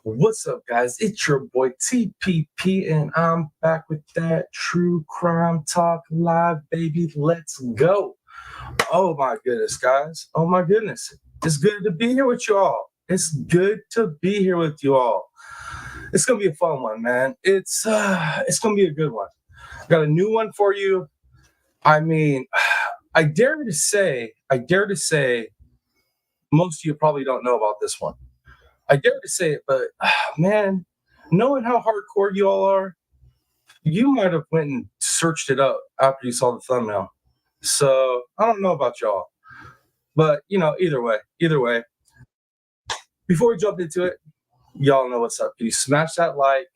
What's up, guys? It's your boy TPP, and I'm back with that True Crime Talk live, baby. Let's go. Oh, my goodness, guys. Oh, my goodness. It's good to be here with you all. It's good to be here with you all. It's going to be a fun one, man. It's going to be a good one. Got a new one for you. I mean, I dare to say, most of you probably don't know about this one. I dare to say it, but man, knowing how hardcore you all are, you might have went and searched it up after you saw the thumbnail. So I don't know about y'all, but either way, before we jump into it, y'all know what's up. Can you smash that like,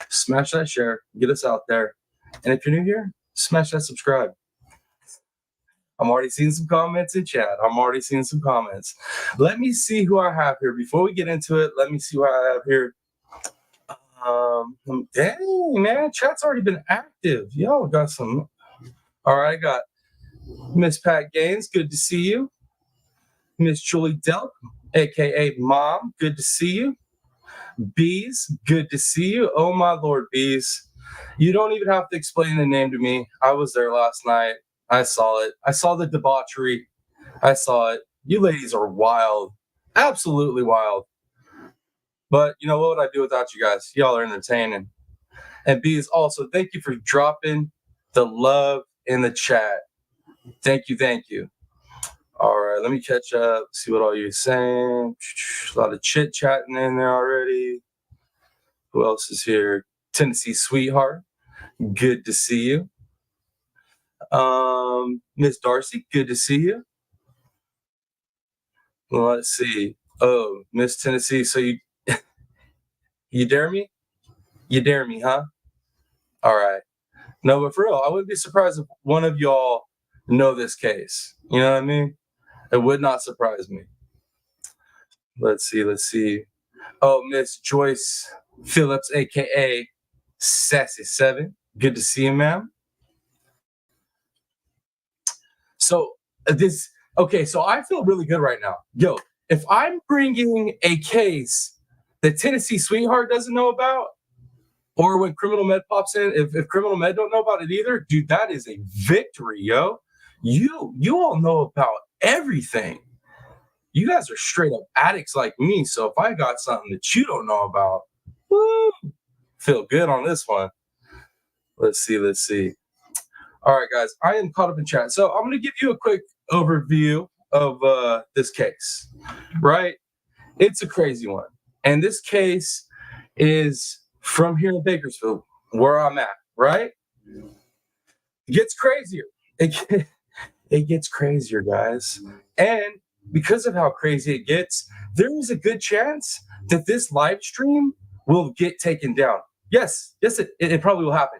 smash that share, get us out there, and if you're new here, smash that subscribe. I'm already seeing some comments in chat. Let me see who I have here. Before we get into it, let me see who I have here. Dang, man, chat's already been active. Y'all got some. All right, I got Miss Pat Gaines. Good to see you. Miss Julie Delp, a.k.a. Mom. Good to see you. Bees, good to see you. Oh, my Lord, Bees. You don't even have to explain the name to me. I was there last night. I saw it. I saw the debauchery. I saw it. You ladies are wild. Absolutely wild. But what would I do without you guys? Y'all are entertaining. And Bees, also, thank you for dropping the love in the chat. Thank you. All right, let me catch up, see what all you're saying. A lot of chit-chatting in there already. Who else is here? Tennessee Sweetheart. Good to see you. Miss Darcy, good to see you. Well, let's see. Oh, Miss Tennessee, so you dare me? You dare me, huh? All right. No, but for real, I wouldn't be surprised if one of y'all know this case. You know what I mean? It would not surprise me. Let's see. Oh, Miss Joyce Phillips, a.k.a. Sassy7. Good to see you, ma'am. So so I feel really good right now. Yo, if I'm bringing a case that Tennessee Sweetheart doesn't know about, or when Criminal Med pops in, if Criminal Med don't know about it either, dude, that is a victory, yo. You all know about everything. You guys are straight up addicts like me, so if I got something that you don't know about, woo, feel good on this one. Let's see. All right, guys, I am caught up in chat. So I'm going to give you a quick overview of this case, right? It's a crazy one. And this case is from here in Bakersfield, where I'm at, right? It gets crazier. It gets crazier, guys. And because of how crazy it gets, there is a good chance that this live stream will get taken down. Yes, it probably will happen.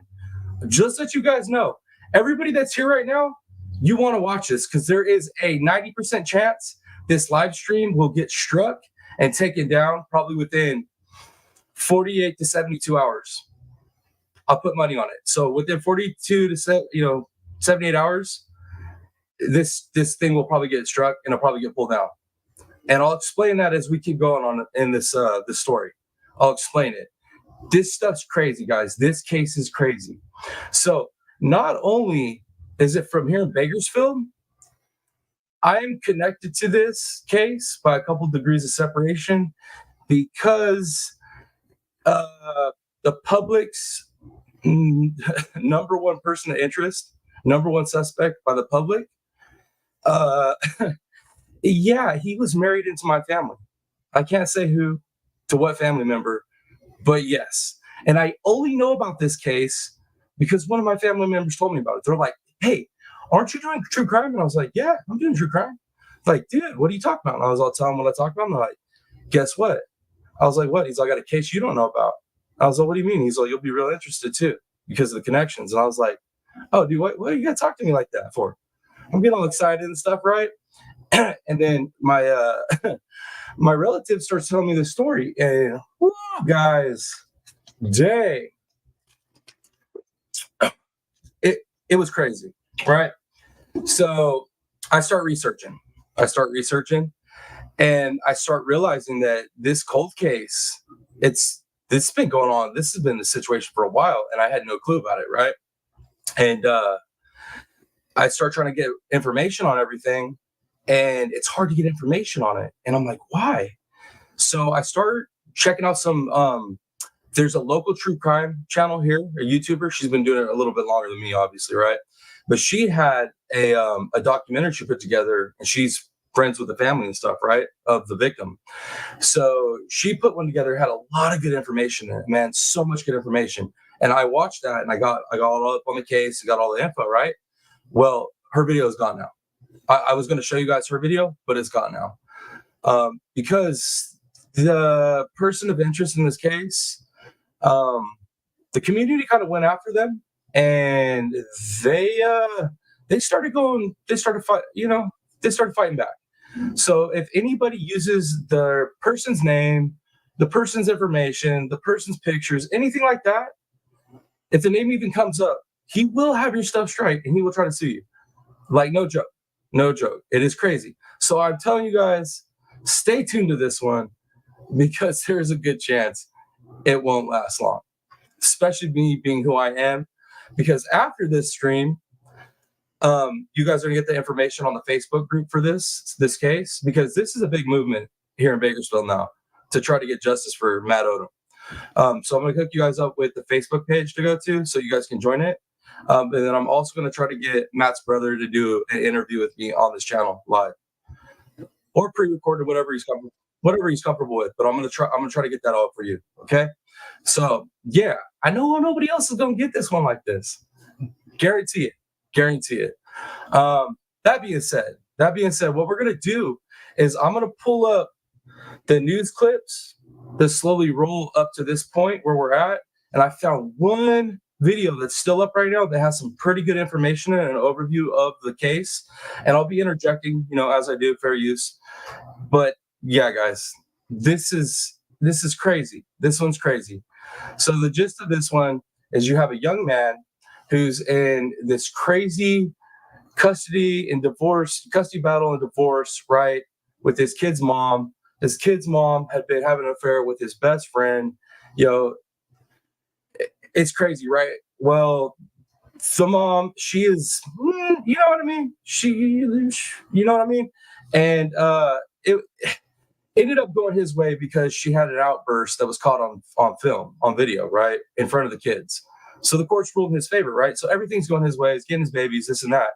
Just that you guys know, everybody that's here right now, you want to watch this because there is a 90% chance this live stream will get struck and taken down probably within 48 to 72 hours. I'll put money on it. So within 42 to 78 hours, this thing will probably get struck and it'll probably get pulled out. And I'll explain that as we keep going on in this story. I'll explain it. This stuff's crazy, guys. This case is crazy. So not only is it from here in Bakersfield, I am connected to this case by a couple degrees of separation because the public's number one person of interest, number one suspect by the public, yeah, he was married into my family. I can't say who, to what family member, but yes. And I only know about this case because one of my family members told me about it. They're like, hey, aren't you doing true crime? And I was like, yeah, I'm doing true crime. Like, dude, what are you talking about? And I was all telling them what I talk about. And they're like, guess what? I was like, what? He's like, I got a case you don't know about. I was like, what do you mean? He's like, you'll be real interested too because of the connections. And I was like, oh, dude, what are you going to talk to me like that for? I'm getting all excited and stuff, right? And then my my relative starts telling me the story. And whoo, guys, dang. It was crazy, right? So I start researching. And I start realizing that this cold case, this has been going on. This has been the situation for a while, and I had no clue about it, right? And I start trying to get information on everything, and it's hard to get information on it. And I'm like, why? So I start checking out some. There's a local true crime channel here, a YouTuber. She's been doing it a little bit longer than me, obviously, right? But she had a documentary she put together, and she's friends with the family and stuff, right, of the victim. So she put one together, had a lot of good information in it, man, so much good information. And I watched that, and I got all up on the case, got all the info, right? Well, her video is gone now. I was going to show you guys her video, but it's gone now because the person of interest in this case, the community kind of went after them, and they started going, they started fight, they started fighting back. So if anybody uses the person's name, the person's information, the person's pictures, anything like that, if the name even comes up, he will have your stuff strike and he will try to sue you. Like, no joke. No joke. It is crazy. So I'm telling you guys, stay tuned to this one because there's a good chance it won't last long, especially me being who I am. Because after this stream, you guys are gonna get the information on the Facebook group for this case, because this is a big movement here in Bakersfield now to try to get justice for Matt Odom. So I'm gonna hook you guys up with the Facebook page to go to so you guys can join it. And then I'm also gonna try to get Matt's brother to do an interview with me on this channel live or pre-recorded, whatever he's comfortable with. But I'm gonna try to get that all for you. Okay. So yeah, I know nobody else is gonna get this one like this. Guarantee it. Guarantee it. That being said, what we're gonna do is I'm gonna pull up the news clips that slowly roll up to this point where we're at, and I found one video that's still up right now that has some pretty good information and an overview of the case. And I'll be interjecting, as I do, fair use. But yeah, guys, this is crazy. This one's crazy. So the gist of this one is you have a young man who's in this crazy custody battle and divorce, right, with his kid's mom. His kid's mom had been having an affair with his best friend. It's crazy, right? Well, the mom, she is, you know what I mean? You know what I mean? And it ended up going his way because she had an outburst that was caught on film, on video, right, in front of the kids. So the courts ruled in his favor, right? So everything's going his way. He's getting his babies, this and that.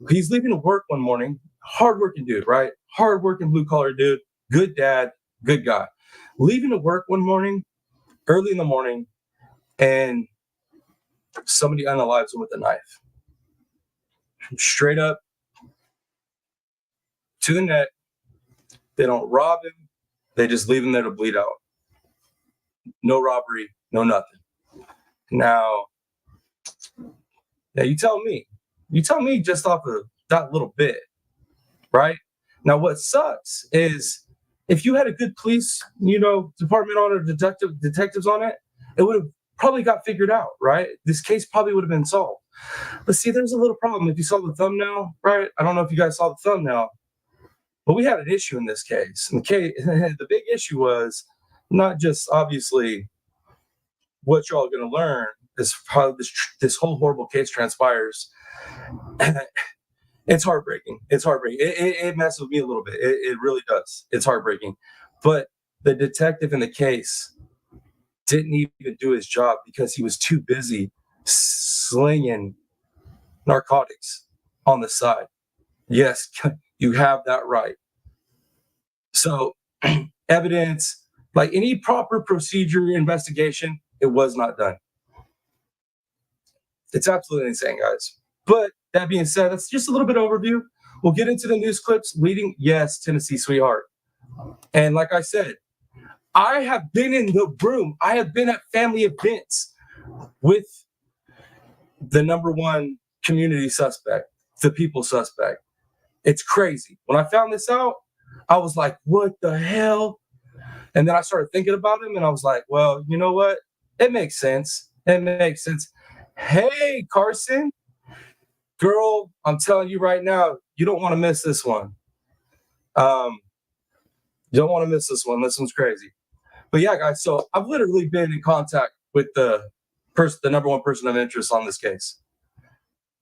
He's leaving to work one morning. Hardworking dude, right? Hardworking blue-collar dude. Good dad, good guy. Leaving to work one morning, early in the morning, and somebody unalives him with a knife. Straight up to the neck. They don't rob him. They just leave him there to bleed out. No robbery, no nothing. Now you tell me just off of that little bit, right? Now, what sucks is if you had a good police, department on it, or detectives on it, it would have probably got figured out, right? This case probably would have been solved. But see, there's a little problem. If you saw the thumbnail, right? I don't know if you guys saw the thumbnail, but we had an issue in this case. And the big issue was not just obviously what y'all are going to learn is how this whole horrible case transpires. It's heartbreaking. It messes with me a little bit. It really does. It's heartbreaking. But the detective in the case didn't even do his job because he was too busy slinging narcotics on the side. Yes, you have that right. So evidence, like any proper procedure investigation, it was not done. It's absolutely insane, guys. But that being said, that's just a little bit of overview. We'll get into the news clips leading, yes, Tennessee sweetheart. And like I said, I have been in the room. I have been at family events with the number one community suspect, the people suspect. It's crazy. When I found this out, I was like, what the hell? And then I started thinking about him and I was like, well, you know what? It makes sense. It makes sense. Hey, Carson. Girl, I'm telling you right now, you don't want to miss this one. You don't want to miss this one. This one's crazy. But yeah, guys, so I've literally been in contact with the number one person of interest on this case.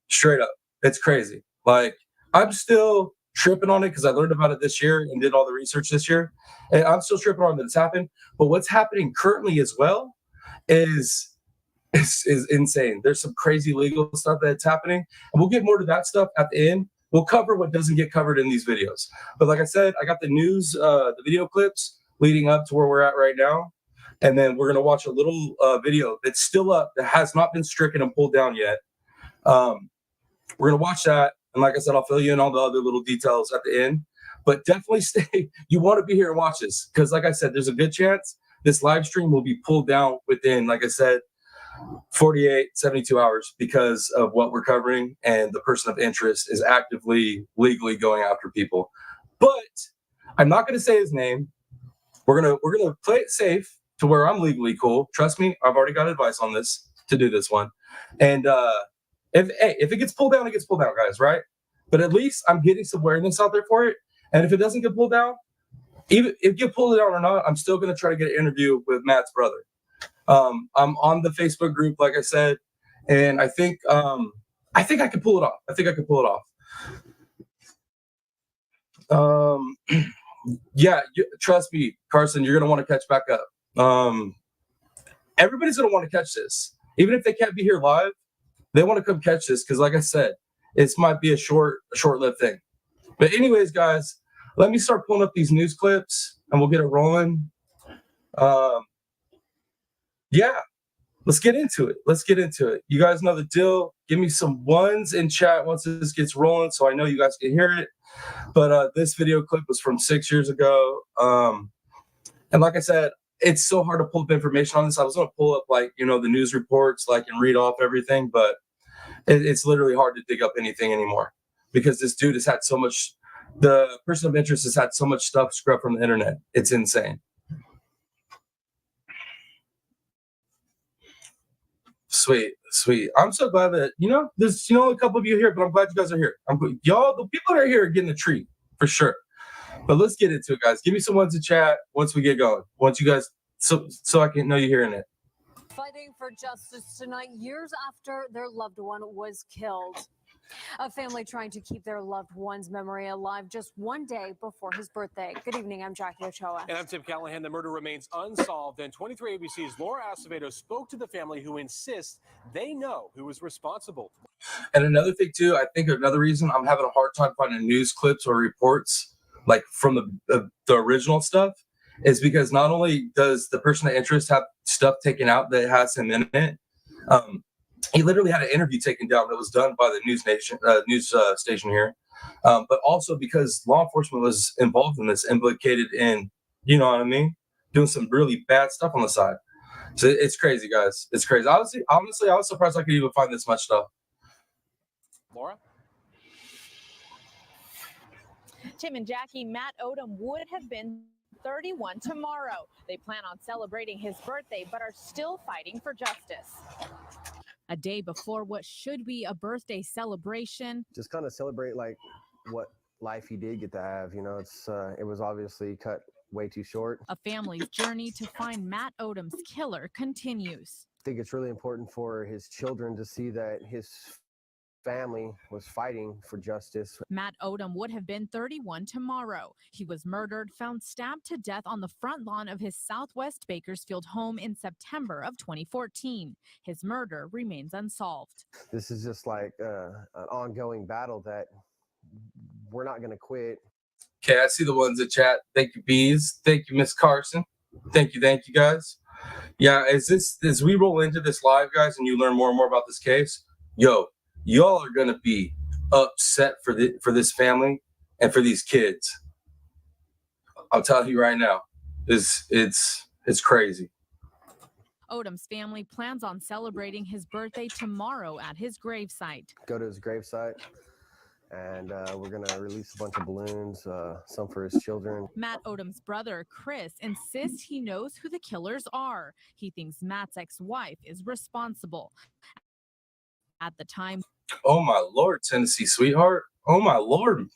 Straight up. It's crazy. Like, I'm still tripping on it because I learned about it this year and did all the research this year. And I'm still tripping on that it's happened. But what's happening currently as well is insane. There's some crazy legal stuff that's happening. And we'll get more to that stuff at the end. We'll cover what doesn't get covered in these videos. But like I said, I got the news, the video clips leading up to where we're at right now. And then we're going to watch a little video that's still up that has not been stricken and pulled down yet. We're going to watch that. And like I said, I'll fill you in all the other little details at the end. But definitely stay. You want to be here and watch this. Because like I said, there's a good chance this live stream will be pulled down within, like I said, 48, 72 hours because of what we're covering. And the person of interest is actively, legally going after people. But I'm not going to say his name. We're gonna play it safe to where I'm legally cool. Trust me, I've already got advice on this to do this one. And if it gets pulled down, it gets pulled down, guys, right? But at least I'm getting some awareness out there for it. And if it doesn't get pulled down, even if you pull it down or not, I'm still gonna try to get an interview with Matt's brother. I'm on the Facebook group, like I said, and I think I can pull it off. I think I can pull it off. Yeah, trust me, Carson, you're gonna want to catch back up. Everybody's gonna want to catch this, even if they can't be here live. They want to come catch this because, like I said, it might be a short-lived thing. But anyways, guys, let me start pulling up these news clips, and we'll get it rolling. Yeah, let's get into it. You guys know the deal. Give me some ones in chat once this gets rolling, so I know you guys can hear it. But this video clip was from 6 years ago. And like I said, it's so hard to pull up information on this. I was going to pull up the news reports, and read off everything, but it's literally hard to dig up anything anymore because this dude has had so much, the person of interest has had so much stuff scrubbed from the internet. It's insane. Sweet. I'm so glad that, there's, a couple of you here, but I'm glad you guys are here. Y'all, the people that are here are getting a treat for sure. But let's get into it, guys. Give me some ones to chat once we get going. Once you guys, so I can know you're hearing it. Fighting for justice tonight, years after their loved one was killed. A family trying to keep their loved one's memory alive just one day before his birthday. Good evening, I'm Jackie Ochoa. And I'm Tim Callahan. The murder remains unsolved. And 23 ABC's Laura Acevedo spoke to the family who insists they know who was responsible. And another thing, too, I think another reason I'm having a hard time finding news clips or reports from the original stuff is because not only does the person of interest have stuff taken out that has him in it, he literally had an interview taken down that was done by the news station here, but also because law enforcement was involved in this, implicated in, you know what I mean, doing some really bad stuff on the side. So it's crazy, guys. It's crazy. Honestly, I was surprised I could even find this much stuff. Laura? Tim and Jackie, Matt Odom would have been 31 tomorrow. They plan on celebrating his birthday, but are still fighting for justice. A day before what should be a birthday celebration. Just kind of celebrate what life he did get to have. It was obviously cut way too short. A family's journey to find Matt Odom's killer continues. I think it's really important for his children to see that his family was fighting for justice. Matt Odom would have been 31 tomorrow. He was murdered, found stabbed to death on the front lawn of his Southwest Bakersfield home in September of 2014. His murder remains unsolved. This is just an ongoing battle that we're not going to quit. Okay, I see the ones in chat. Thank you, Bees. Thank you, Miss Carson. Thank you, guys. Yeah, as we roll into this live, guys, and you learn more and more about this case, y'all are gonna be upset for this family and for these kids. I'll tell you right now, it's crazy. Odom's family plans on celebrating his birthday tomorrow at his gravesite. Go to his gravesite, and we're gonna release a bunch of balloons, some for his children. Matt Odom's brother, Chris, insists he knows who the killers are. He thinks Matt's ex-wife is responsible. At the time. Oh my Lord, Tennessee sweetheart. Oh my Lord.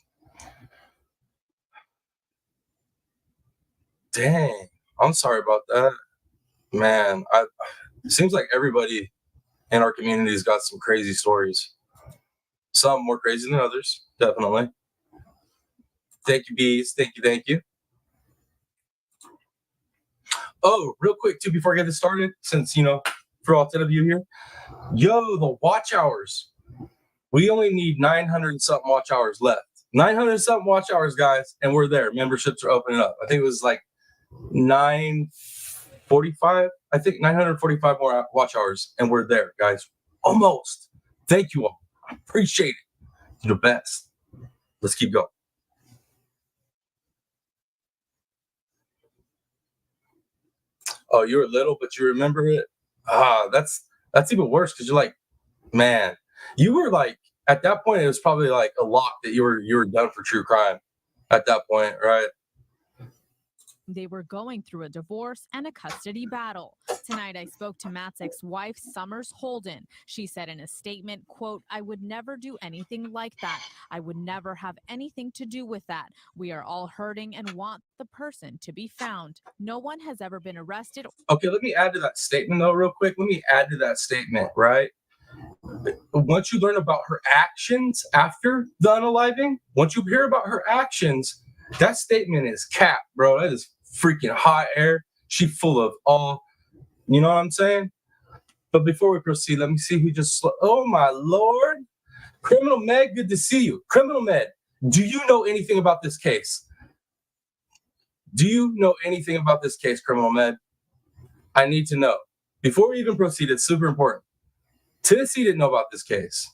Dang, I'm sorry about that, man. It seems like everybody in our community's got some crazy stories. Some more crazy than others, definitely. Thank you, bees. Thank you, thank you. Oh, real quick too, before I get this started, since for all 10 of you here, the watch hours. We only need 900 and something watch hours left. 900 and something watch hours, guys, and we're there. Memberships are opening up. I think it was like 945. I think 945 more watch hours, and we're there, guys. Almost. Thank you all. I appreciate it. You're the best. Let's keep going. Oh, you were little, but you remember it? That's even worse because you're like, man, you were like, at that point, it was probably like a lock that you were done for true crime at that point, right? They were going through a divorce and a custody battle. Tonight, I spoke to Matt's ex-wife, Summers Holden. She said in a statement, quote, "I would never do anything like that. I would never have anything to do with that. We are all hurting and want the person to be found. No one has ever been arrested." Okay, let me add to that statement, though, real quick. Let me add to that statement, right? Once you learn about her actions after the unaliving, once you hear about her actions, that statement is cap, bro. That is freaking hot air. She full of all, you know what I'm saying? But before we proceed, let me see who just, oh my Lord. Criminal Med, good to see you. Criminal Med, do you know anything about this case? Do you know anything about this case, Criminal Med? I need to know. Before we even proceed, it's super important. Tennessee didn't know about this case.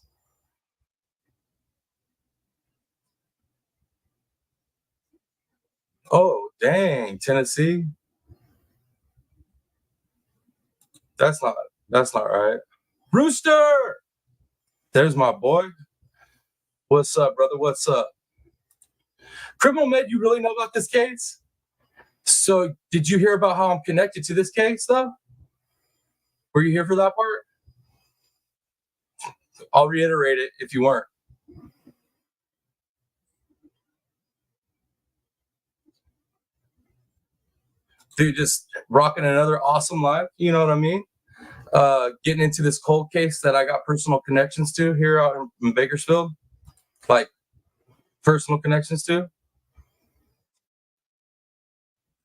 Oh, dang, Tennessee. That's not right. Rooster! There's my boy. What's up, brother? What's up? Criminal Med, you really know about this case? So did you hear about how I'm connected to this case, though? Were you here for that part? I'll reiterate it if you weren't. Dude, just rocking another awesome live. You know what I mean? Getting into this cold case that I got personal connections to here out in Bakersfield. Like, personal connections to.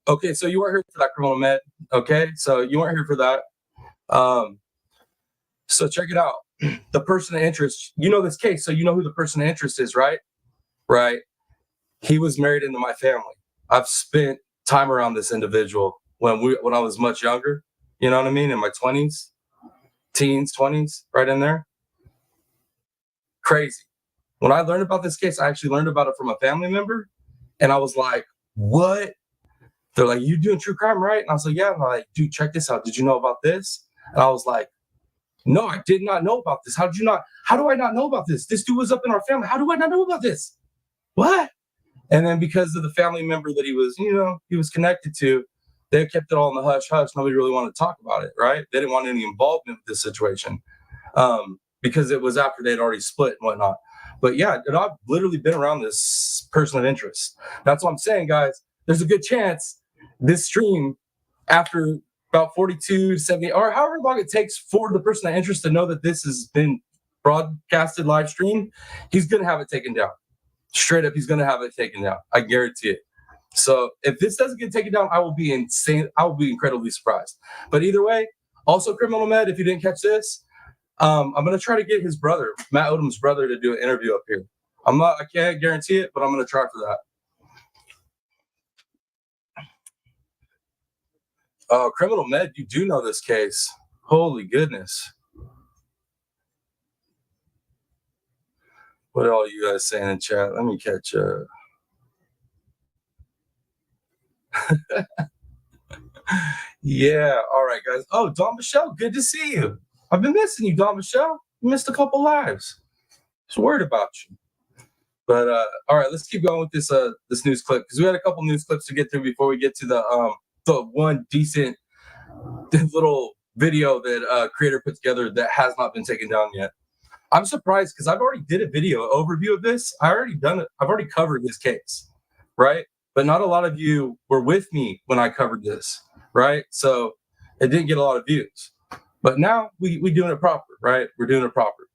Okay, so you weren't here for that, Criminal Med. Okay, so you weren't here for that. So check it out. The person of interest, you know this case, so you know who the person of interest is, right? Right. He was married into my family. I've spent time around this individual when I was much younger. You know what I mean? In my 20s, teens, 20s, right in there. Crazy. When I learned about this case, I actually learned about it from a family member, and I was like, "What?" They're like, "You doing true crime, right?" And I was like, "Yeah." And I'm like, "Dude, check this out. Did you know about this?" And I was like, "No, I did not know about this. How do I not know about this? This dude was up in our family. How do I not know about this? What?" And then because of the family member that he was connected to, they kept it all in the hush hush. Nobody really wanted to talk about it, right? They didn't want any involvement with this situation because it was after they'd already split and whatnot. But yeah, I've literally been around this person of interest. That's what I'm saying, guys. There's a good chance this stream, after about 42 to 70, or however long it takes for the person of interest to know that this has been broadcasted live stream, he's going to have it taken down. Straight up, he's going to have it taken down. I guarantee it. So if this doesn't get taken down, I will be insane. I will be incredibly surprised. But either way, also Criminal Med, if you didn't catch this, I'm going to try to get his brother, Matt Odom's brother, to do an interview up here. I can't guarantee it, but I'm going to try for that. Criminal Med, you do know this case. Holy goodness. What are all you guys saying in chat? Let me catch Yeah, all right, guys. Oh, Don Michelle, good to see you. I've been missing you, Don Michelle. You missed a couple lives. Just worried about you. But all right, let's keep going with this news clip because we had a couple news clips to get through before we get to the one decent little video that creator put together that has not been taken down yet. I'm surprised because I've already did a video overview of this. I've already covered this case, right? but not a lot of you were with me when I covered this, right? So it didn't get a lot of views. But now we doing it proper, right? We're doing it proper.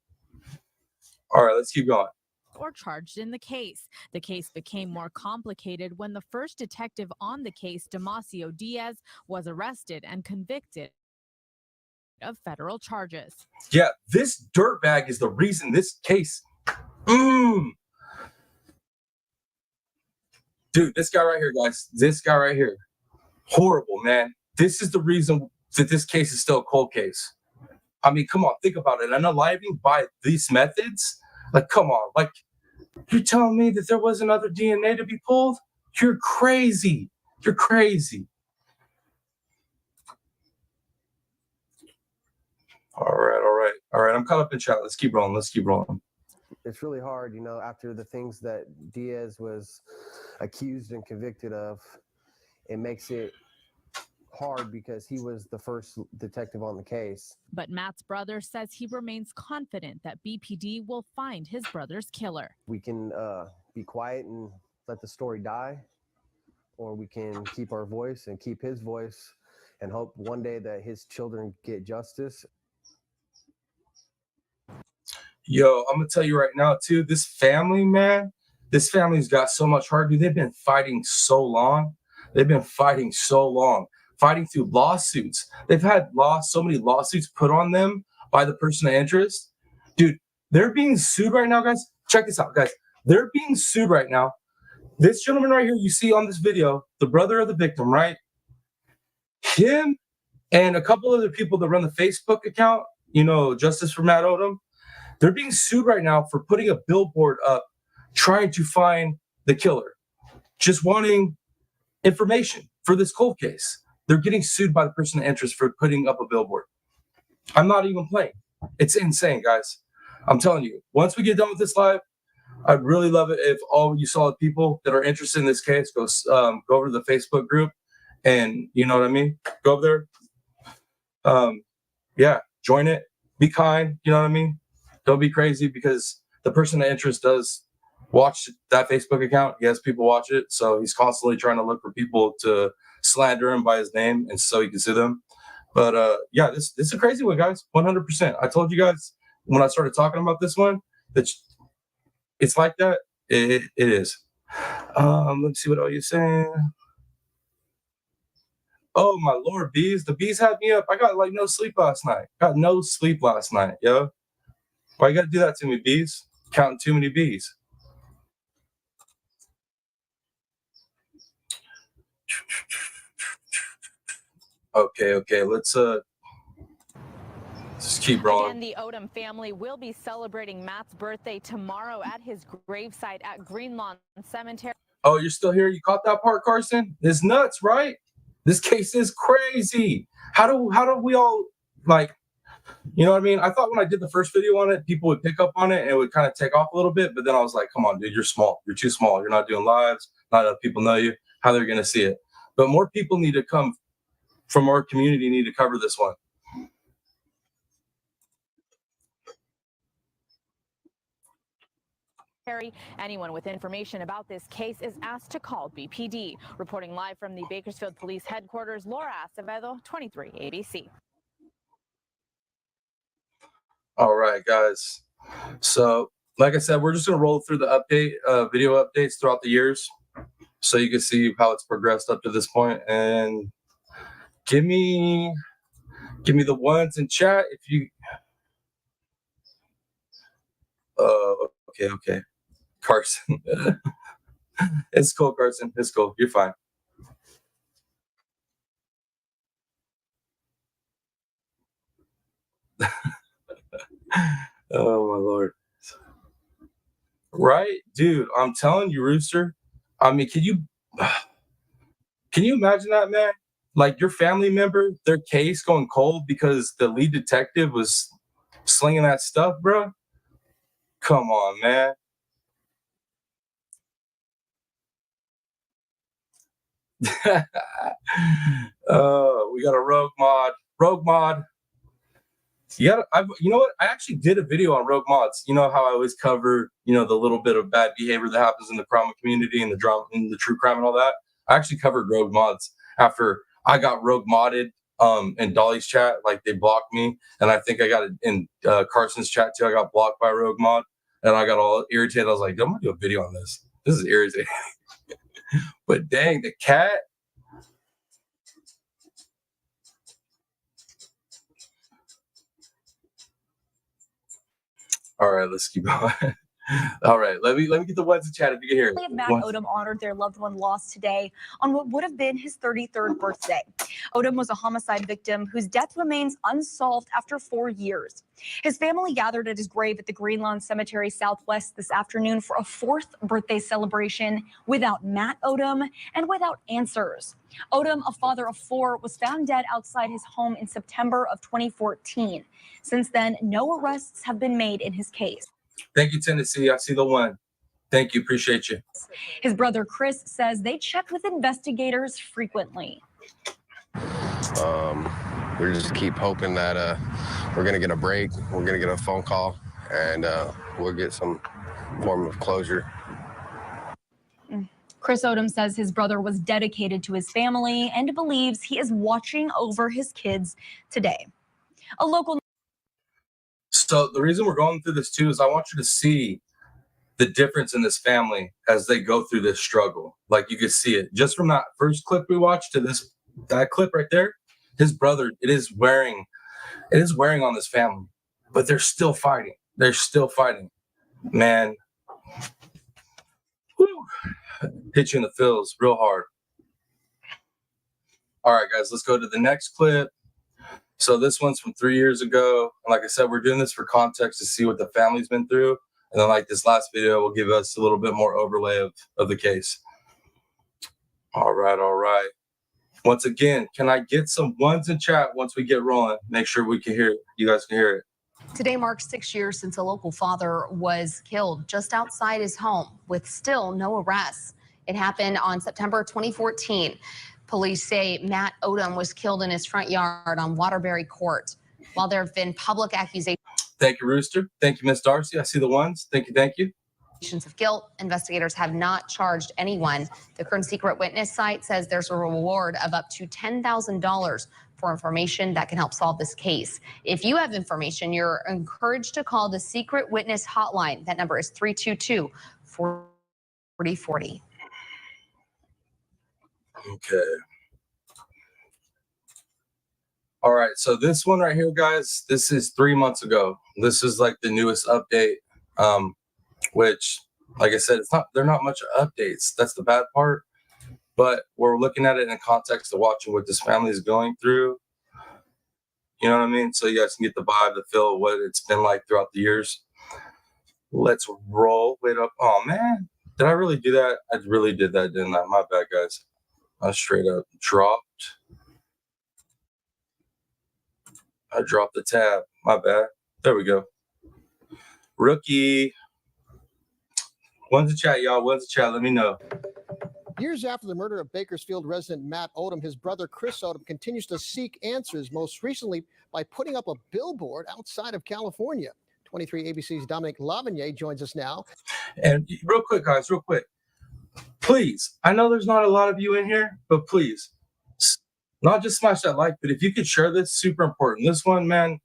All right, let's keep going. Or charged in the case. The case became more complicated when the first detective on the case, Damasio Diaz, was arrested and convicted of federal charges. Yeah, this dirtbag is the reason this case. Dude, this guy right here, guys. This guy right here. Horrible, man. This is the reason that this case is still a cold case. I mean, come on, think about it. And unaliving by these methods, like, come on, like, you're telling me that there wasn't other DNA to be pulled? You're crazy. You're crazy. All right. I'm caught up in chat. Let's keep rolling. It's really hard, after the things that Diaz was accused and convicted of, it makes it hard because he was the first detective on the case. But Matt's brother says he remains confident that BPD will find his brother's killer. We can be quiet and let the story die, or we can keep our voice and keep his voice and hope one day that his children get justice. Yo, I'm gonna tell you right now too, this family, man, this family's got so much heart, dude. They've been fighting so long, fighting through lawsuits. They've had so many lawsuits put on them by the person of interest. Dude, they're being sued right now, guys. Check this out, guys. They're being sued right now. This gentleman right here you see on this video, the brother of the victim, right? Him and a couple other people that run the Facebook account, Justice for Matt Odom, they're being sued right now for putting a billboard up, trying to find the killer, just wanting information for this cold case. They're getting sued by the person of interest for putting up a billboard. I'm not even playing. It's insane, guys. I'm telling you, once we get done with this live, I'd really love it if all you solid people that are interested in this case go over to the Facebook group and, you know what I mean? Go over there. Yeah, join it. Be kind, you know what I mean? Don't be crazy, because the person of interest does watch that Facebook account. He has people watch it, so he's constantly trying to look for people to slander him by his name, and so he can sue them. But yeah, this is a crazy one, guys. 100%. I told you guys when I started talking about this one that it's like that. It is. Let's see what all you're saying. Oh my Lord, bees! The bees had me up. I got no sleep last night. Yo. Why you gotta do that to me, bees? Counting too many bees. Okay. Let's just keep rolling. Again, the Odom family will be celebrating Matt's birthday tomorrow at his gravesite at Greenlawn Cemetery. Oh, you're still here? You caught that part, Carson? It's nuts, right? This case is crazy. How do we all, like, you know what I mean? I thought when I did the first video on it, people would pick up on it and it would kind of take off a little bit. But then I was like, come on, dude, you're small. You're too small. You're not doing lives. Not enough people know you. How they're going to see it? But more people need to come from our community, need to cover this one. Anyone with information about this case is asked to call BPD. Reporting live from the Bakersfield Police Headquarters, Laura Acevedo, 23 ABC. All right, guys. So, like I said, we're just going to roll through the video updates throughout the years, so you can see how it's progressed up to this point. And give me the ones in chat if you. Okay. Carson. It's cool, Carson. It's cool. You're fine. Oh my Lord. Right, dude, I'm telling you, Rooster. I mean, can you imagine that, man? Like, your family member, their case going cold because the lead detective was slinging that stuff, bro? Come on, man. We got a rogue mod. Yeah, you know what? I actually did a video on rogue mods. You know how I always cover, the little bit of bad behavior that happens in the crime community and the drama and the true crime and all that. I actually covered rogue mods after I got rogue modded in Dolly's chat. Like, they blocked me, and I think I got it in Carson's chat too. I got blocked by rogue mod, and I got all irritated. I was like, I'm gonna do a video on this. This is irritating. But dang, the cat. All right, let's keep going. All right, let me get the ones in chat if you can hear it. Matt Odom honored their loved one lost today on what would have been his 33rd birthday. Odom was a homicide victim whose death remains unsolved after 4 years. His family gathered at his grave at the Green Lawn Cemetery Southwest this afternoon for a 4th birthday celebration without Matt Odom and without answers. Odom, a father of 4, was found dead outside his home in September of 2014. Since then, no arrests have been made in his case. Thank you, Tennessee. I see the one. Thank you. Appreciate you. His brother Chris says they check with investigators frequently. We just keep hoping that we're going to get a break, we're going to get a phone call, and we'll get some form of closure. Chris Odom says his brother was dedicated to his family and believes he is watching over his kids today. A local. So the reason we're going through this too is I want you to see the difference in this family as they go through this struggle. Like, you can see it just from that first clip we watched to that clip right there. His brother, it is wearing on this family, but they're still fighting. They're still fighting, man. Whew. Hit you in the feels real hard. All right, guys, let's go to the next clip. So this one's from 3 years ago. And like I said, we're doing this for context to see what the family's been through. And then, like, this last video will give us a little bit more overlay of the case. All right. Once again, can I get some ones in chat once we get rolling? Make sure we can hear it. You guys can hear it. Today marks 6 years since a local father was killed just outside his home with still no arrests. It happened on September 2014. Police say Matt Odom was killed in his front yard on Waterbury Court. While there have been public accusations. Thank you, Rooster. Thank you, Miss Darcy. I see the ones. Thank you. Of guilt, investigators have not charged anyone. The current secret witness site says there's a reward of up to $10,000 for information that can help solve this case. If you have information, you're encouraged to call the secret witness hotline. That number is 322-4040. Okay. All right. So this one right here, guys, this is 3 months ago. This is like the newest update. Which, like I said, they're not much updates. That's the bad part. But we're looking at it in the context of watching what this family is going through. You know what I mean? So you guys can get the vibe, the feel of what it's been like throughout the years. Let's roll. Wait up. Oh, man. Did I really do that? I really did that, didn't I? My bad, guys. I straight up dropped. I dropped the tab. My bad. There we go. Rookie. One's a chat, y'all. One's a chat. Let me know. Years after the murder of Bakersfield resident Matt Odom, his brother Chris Odom continues to seek answers, most recently by putting up a billboard outside of California. 23 ABC's Dominic Lavigny joins us now. And real quick, guys, real quick. Please, I know there's not a lot of you in here, but please, not just smash that like, but if you could share this, super important. This one, man,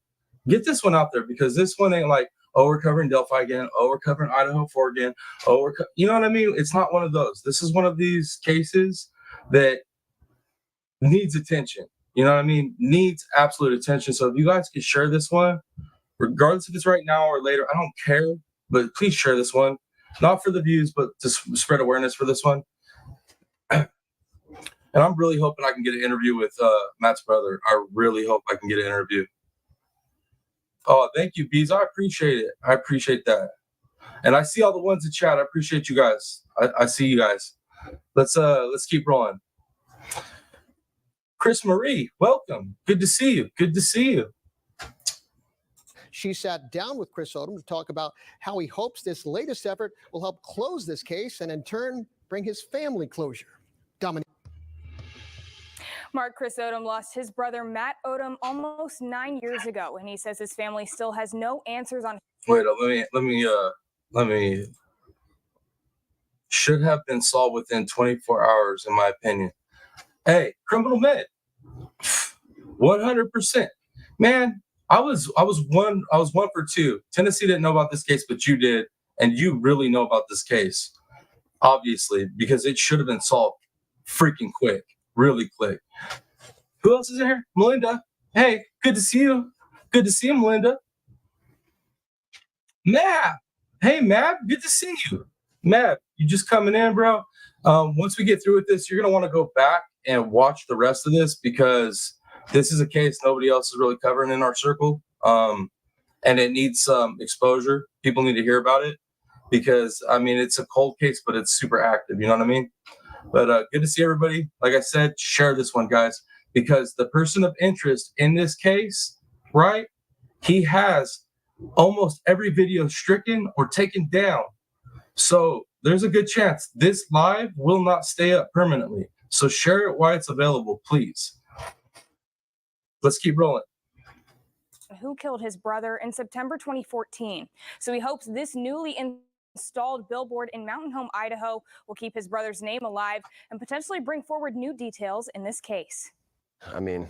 get this one out there, because this one ain't like, oh, we're covering Delphi again. Oh, we're covering Idaho 4 again. Oh, you know what I mean? It's not one of those. This is one of these cases that needs attention. You know what I mean? Needs absolute attention. So if you guys could share this one, regardless if it's right now or later, I don't care, but please share this one. Not for the views, but to spread awareness for this one. And I'm really hoping I can get an interview with Matt's brother. I really hope I can get an interview. Oh, thank you, Bees. I appreciate it. I appreciate that. And I see all the ones in chat. I appreciate you guys. I see you guys. Let's keep rolling. Chris Marie, welcome. Good to see you. Good to see you. She sat down with Chris Odom to talk about how he hopes this latest effort will help close this case and in turn bring his family closure. Dominic. Mark, Chris Odom lost his brother Matt Odom almost 9 years ago, and he says his family still has no answers on. Wait, let me. Should have been solved within 24 hours, in my opinion. Hey, criminal med, 100%. Man, I was one for two. Tennessee didn't know about this case, but you did, and you really know about this case, obviously, because it should have been solved freaking quick, really quick. Who else is in here? Melinda. Hey, good to see you. Good to see you, Melinda. Matt. Hey, Matt. Good to see you. Matt, you just coming in, bro. Once we get through with this, you're going to want to go back and watch the rest of this because this is a case nobody else is really covering in our circle. And it needs some exposure. People need to hear about it because, I mean, it's a cold case, but it's super active. You know what I mean? But good to see everybody. Like I said, share this one, guys, because the person of interest in this case, right, he has almost every video stricken or taken down. So there's a good chance this live will not stay up permanently. So share it while it's available, please. Let's keep rolling. Who killed his brother in September 2014. So he hopes this newly installed billboard in Mountain Home, Idaho will keep his brother's name alive and potentially bring forward new details in this case. I mean,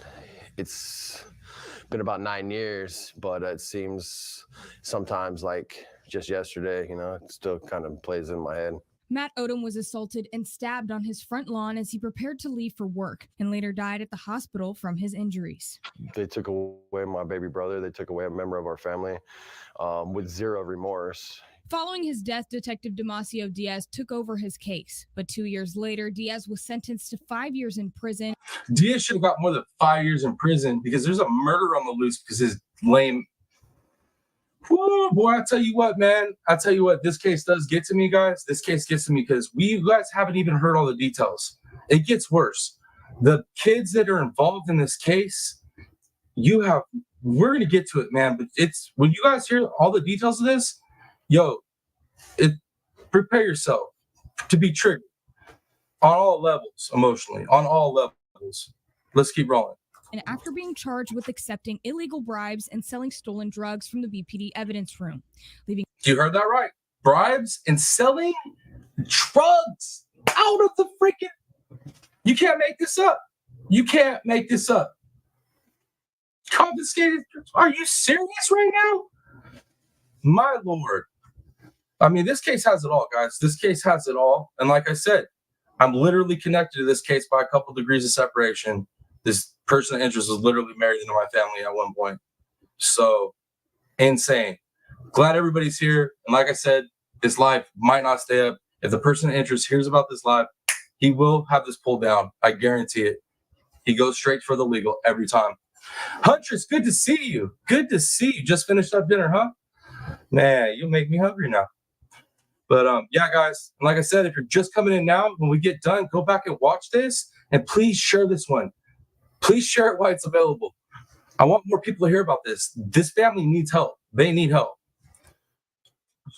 it's been about 9 years, but it seems sometimes like just yesterday, you know, it still kind of plays in my head. Matt Odom was assaulted and stabbed on his front lawn as he prepared to leave for work and later died at the hospital from his injuries. They took away my baby brother. They took away a member of our family with zero remorse. Following his death, Detective Damasio Diaz took over his case. But 2 years later, Diaz was sentenced to 5 years in prison. Diaz should have got more than 5 years in prison because there's a murder on the loose because his lame. Whoa, boy, I tell you what, man. I tell you what, this case does get to me, guys. This case gets to me because you guys haven't even heard all the details. It gets worse. The kids that are involved in this case, we're going to get to it, man. But it's when you guys hear all the details of this, prepare yourself to be triggered on all levels, emotionally, on all levels. Let's keep rolling. And after being charged with accepting illegal bribes and selling stolen drugs from the BPD evidence room, leaving. You heard that right. Bribes and selling drugs out of the freaking. You can't make this up. You can't make this up. Confiscated. Are you serious right now? My Lord. I mean, this case has it all, guys. This case has it all. And like I said, I'm literally connected to this case by a couple degrees of separation. This person of interest was literally married into my family at one point. So insane. Glad everybody's here. And like I said, this live might not stay up. If the person of interest hears about this live, he will have this pulled down. I guarantee it. He goes straight for the legal every time. Huntress, good to see you. Good to see you. Just finished up dinner, huh? Man, you make me hungry now. But yeah, guys, like I said, if you're just coming in now, when we get done, go back and watch this. And please share this one. Please share it while it's available. I want more people to hear about this. This family needs help. They need help.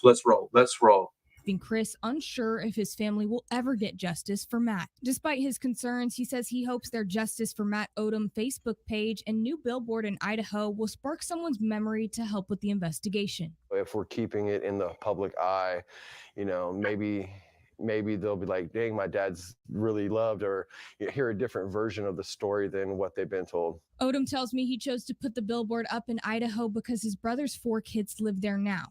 Let's roll. Let's roll. Leaving Chris unsure if his family will ever get justice for Matt. Despite his concerns, he says he hopes their Justice for Matt Odom Facebook page and new billboard in Idaho will spark someone's memory to help with the investigation. If we're keeping it in the public eye, you know, maybe they'll be like, dang, my dad's really loved, or hear a different version of the story than what they've been told. Odom tells me he chose to put the billboard up in Idaho because his brother's 4 kids live there now.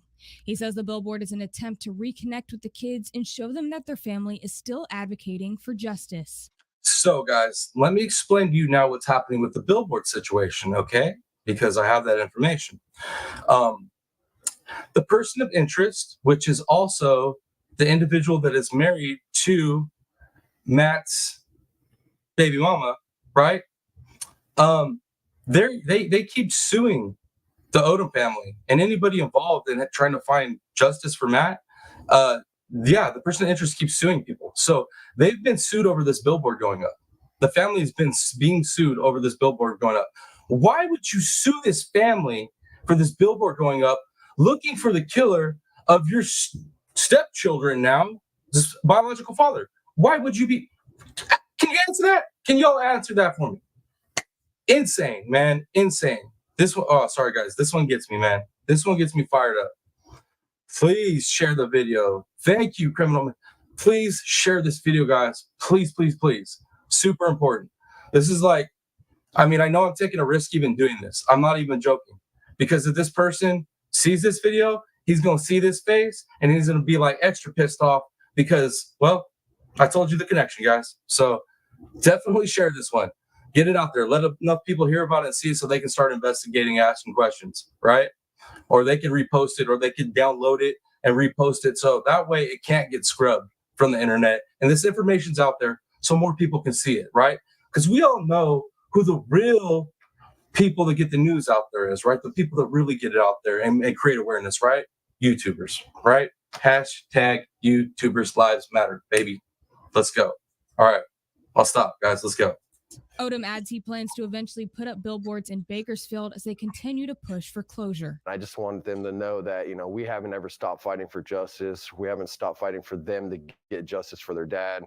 He says the billboard is an attempt to reconnect with the kids and show them that their family is still advocating for justice. So, guys, let me explain to you now what's happening with the billboard situation, okay? Because I have that information. The person of interest, which is also the individual that is married to Matt's baby mama, right? They keep suing the Odom family and anybody involved in trying to find justice for Matt. The person of interest keeps suing people. So they've been sued over this billboard going up. The family has been being sued over this billboard going up. Why would you sue this family for this billboard going up, looking for the killer of your stepchildren now, this biological father? Why would you be? Can you answer that? Can y'all answer that for me? Insane, man. Insane. This one, oh, sorry, guys. This one gets me, man. This one gets me fired up. Please share the video. Thank you, criminal. Please share this video, guys. Please, please, please. Super important. This is like, I mean, I know I'm taking a risk even doing this. I'm not even joking. Because if this person sees this video, he's going to see this face and he's going to be like extra pissed off because, well, I told you the connection, guys. So definitely share this one. Get it out there. Let enough people hear about it and see it so they can start investigating, asking questions, right? Or they can repost it, or they can download it and repost it. So that way it can't get scrubbed from the internet. And this information's out there so more people can see it, right? Because we all know who the real people that get the news out there is, right? The people that really get it out there and create awareness, right? YouTubers, right? Hashtag YouTubers lives matter, baby. Let's go. All right. I'll stop, guys. Let's go. Odom adds he plans to eventually put up billboards in Bakersfield as they continue to push for closure. I just want them to know that, we haven't ever stopped fighting for justice. We haven't stopped fighting for them to get justice for their dad.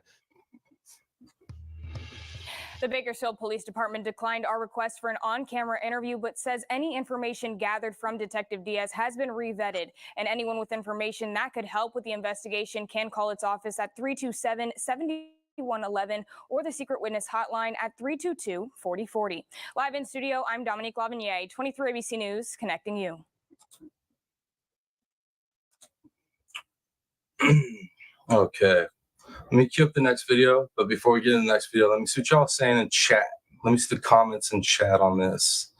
The Bakersfield Police Department declined our request for an on-camera interview, but says any information gathered from Detective Diaz has been revetted, and anyone with information that could help with the investigation can call its office at 327-7111 or the Secret Witness Hotline at 322-4040. Live in studio, I'm Dominique Lavigny, 23 ABC News, connecting you. Okay. Let me cue up the next video, but before we get into the next video, let me see what y'all saying in chat. Let me see the comments in chat on this.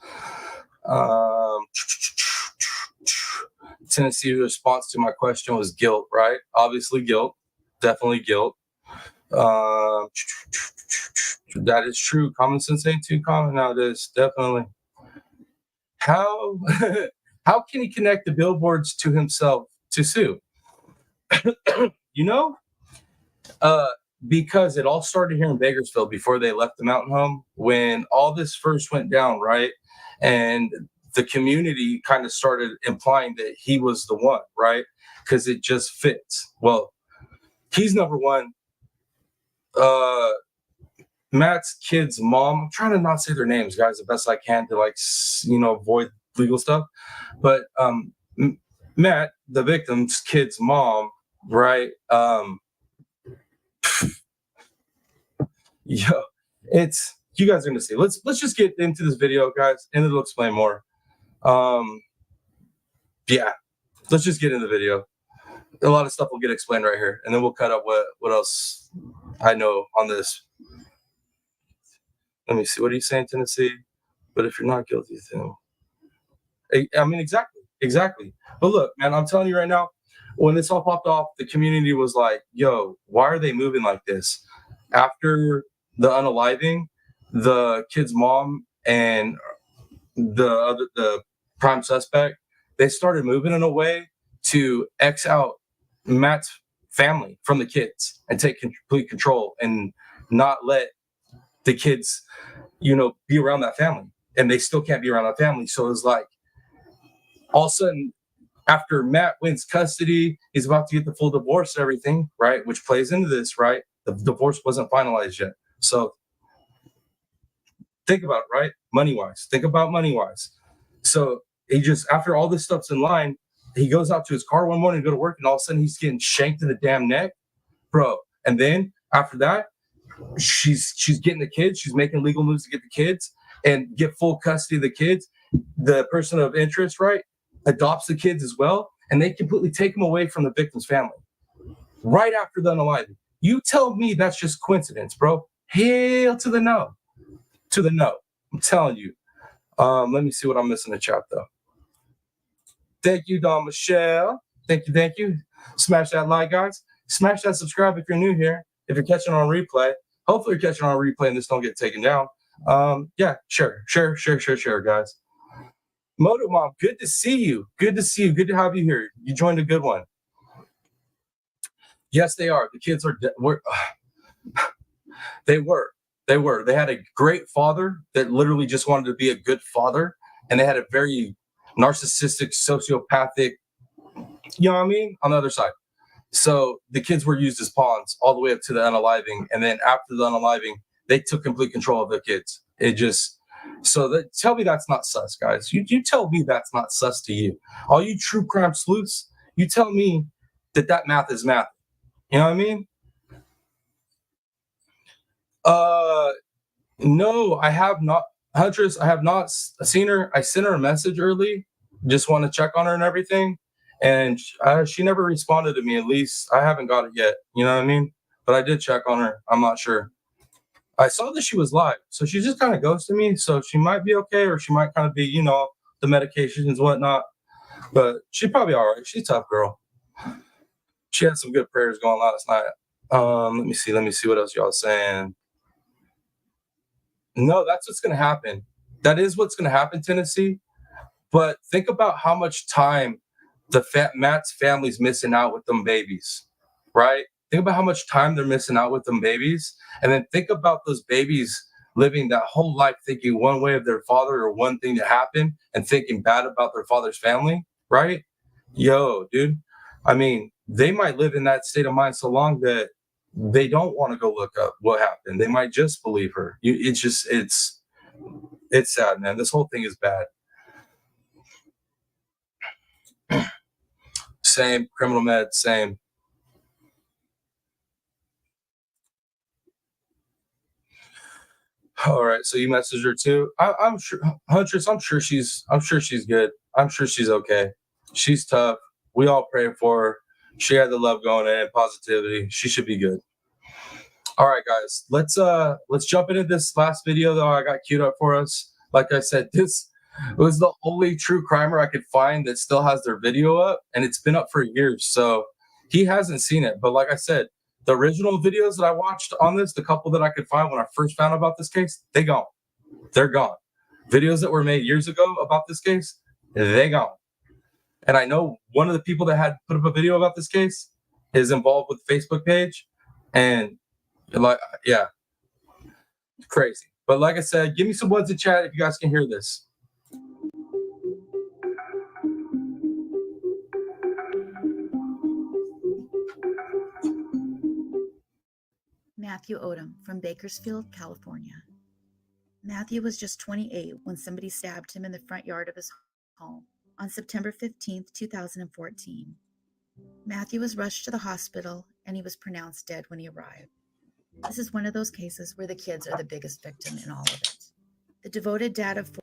Tennessee's response to my question was guilt, right? Obviously guilt. Definitely guilt. That is true. Common sense ain't too common nowadays. Definitely. How can he connect the billboards to himself to sue? Because it all started here in Bakersfield before they left the mountain home. When all this first went down, right? And the community kind of started implying that he was the one, right? Because it just fits. Well, he's number one. Matt's kid's mom, I'm trying to not say their names, guys, the best I can to avoid legal stuff. But Matt, the victim's kid's mom, right? Yo, you guys are gonna see. Let's just get into this video, guys, and it'll explain more. Yeah, let's just get into the video. A lot of stuff will get explained right here, and then we'll cut up what else I know on this. Let me see. What are you saying, Tennessee? But if you're not guilty, then I mean, exactly. But look, man, I'm telling you right now, when this all popped off, the community was like, yo, why are they moving like this? After the unaliving, the kid's mom and the prime suspect, they started moving in a way to X out Matt's family from the kids and take complete control and not let the kids, be around that family. And they still can't be around that family. So it's like, all of a sudden, after Matt wins custody, he's about to get the full divorce and everything, right? Which plays into this, right? The divorce wasn't finalized yet. So think about it, right? Money-wise. Think about money-wise. So he just, after all this stuff's in line, he goes out to his car one morning to go to work, and all of a sudden he's getting shanked in the damn neck, bro. And then after that, she's getting the kids. She's making legal moves to get the kids and get full custody of the kids. The person of interest, right, adopts the kids as well, and they completely take them away from the victim's family right after the unaliving. You tell me that's just coincidence, bro. Hell to the no. To the no. I'm telling you. Let me see what I'm missing in the chat, though. Thank you, Don Michelle. Thank you. Smash that like, guys. Smash that subscribe if you're new here. If you're catching on replay, hopefully you're catching on replay and this don't get taken down. Yeah, share, guys. Moto Mom, good to see you. Good to have you here. You joined a good one. Yes, they are. The kids they were. They had a great father that literally just wanted to be a good father, and they had a very narcissistic, sociopathic, you know what I mean, on the other side. So the kids were used as pawns all the way up to the unaliving, and then after the unaliving, they took complete control of the kids. It just, So tell me that's not sus, guys. You tell me that's not sus to you. All you true crime sleuths, you tell me that math is math. You know what I mean? No, I have not. Huntress, I have not seen her. I sent her a message early, just want to check on her and everything. And she never responded to me. At least I haven't got it yet. You know what I mean? But I did check on her. I'm not sure. I saw that she was live. So she just kind of ghosted me. So she might be okay, or she might kind of be, you know, the medications and whatnot. But she's probably all right. She's a tough girl. She had some good prayers going last night. Let me see what else y'all saying. No, that's what's going to happen. That is what's going to happen, Tennessee. But think about how much time Matt's family's missing out with them babies, right? Think about how much time they're missing out with them babies. And then think about those babies living that whole life thinking one way of their father or one thing that happened and thinking bad about their father's family, right? Yo, dude. I mean, they might live in that state of mind so long that they don't want to go look up what happened. They might just believe her. It's sad, man. This whole thing is bad. Same, criminal med, same. All right, so you messaged her too. I'm sure, Huntress. I'm sure she's good. I'm sure she's okay. She's tough. We all pray for her. She had the love going in, positivity. She should be good. All right, guys, let's jump into this last video that I got queued up for us. Like I said, this was the only true crimer I could find that still has their video up, and it's been up for years. So he hasn't seen it. But like I said, the original videos that I watched on this, the couple that I could find when I first found out about this case, they're gone. Videos that were made years ago about this case, they gone. And I know one of the people that had put up a video about this case is involved with the Facebook page, and like, yeah, crazy. But like I said, give me some ones in chat if you guys can hear this. Matthew Odom from Bakersfield, California. Matthew was just 28 when somebody stabbed him in the front yard of his home on September 15, 2014. Matthew was rushed to the hospital and he was pronounced dead when he arrived. This is one of those cases where the kids are the biggest victim in all of it. The devoted dad of four.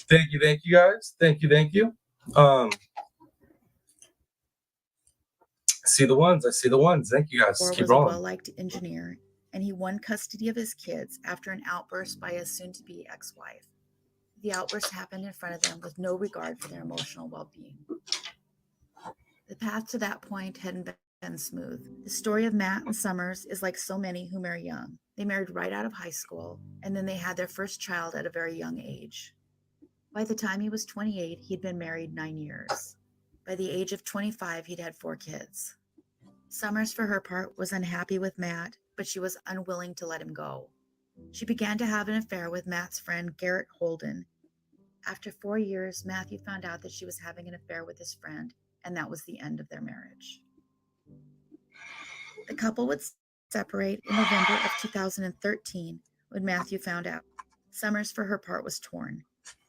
Thank you, guys. Thank you. See the ones. I see the ones. Thank you, guys. Keep rolling. Was a well-liked engineer, and he won custody of his kids after an outburst by his soon-to-be ex-wife. The outburst happened in front of them with no regard for their emotional well-being. The path to that point hadn't been smooth. The story of Matt and Summers is like so many who marry young. They married right out of high school, and then they had their first child at a very young age. By the time he was 28, he'd been married 9 years. By the age of 25, he'd had 4 kids. Summers, for her part, was unhappy with Matt, but she was unwilling to let him go. She began to have an affair with Matt's friend, Garrett Holden. After 4 years, Matthew found out that she was having an affair with his friend, and that was the end of their marriage. The couple would separate in November of 2013 when Matthew found out. Summers, for her part, was torn.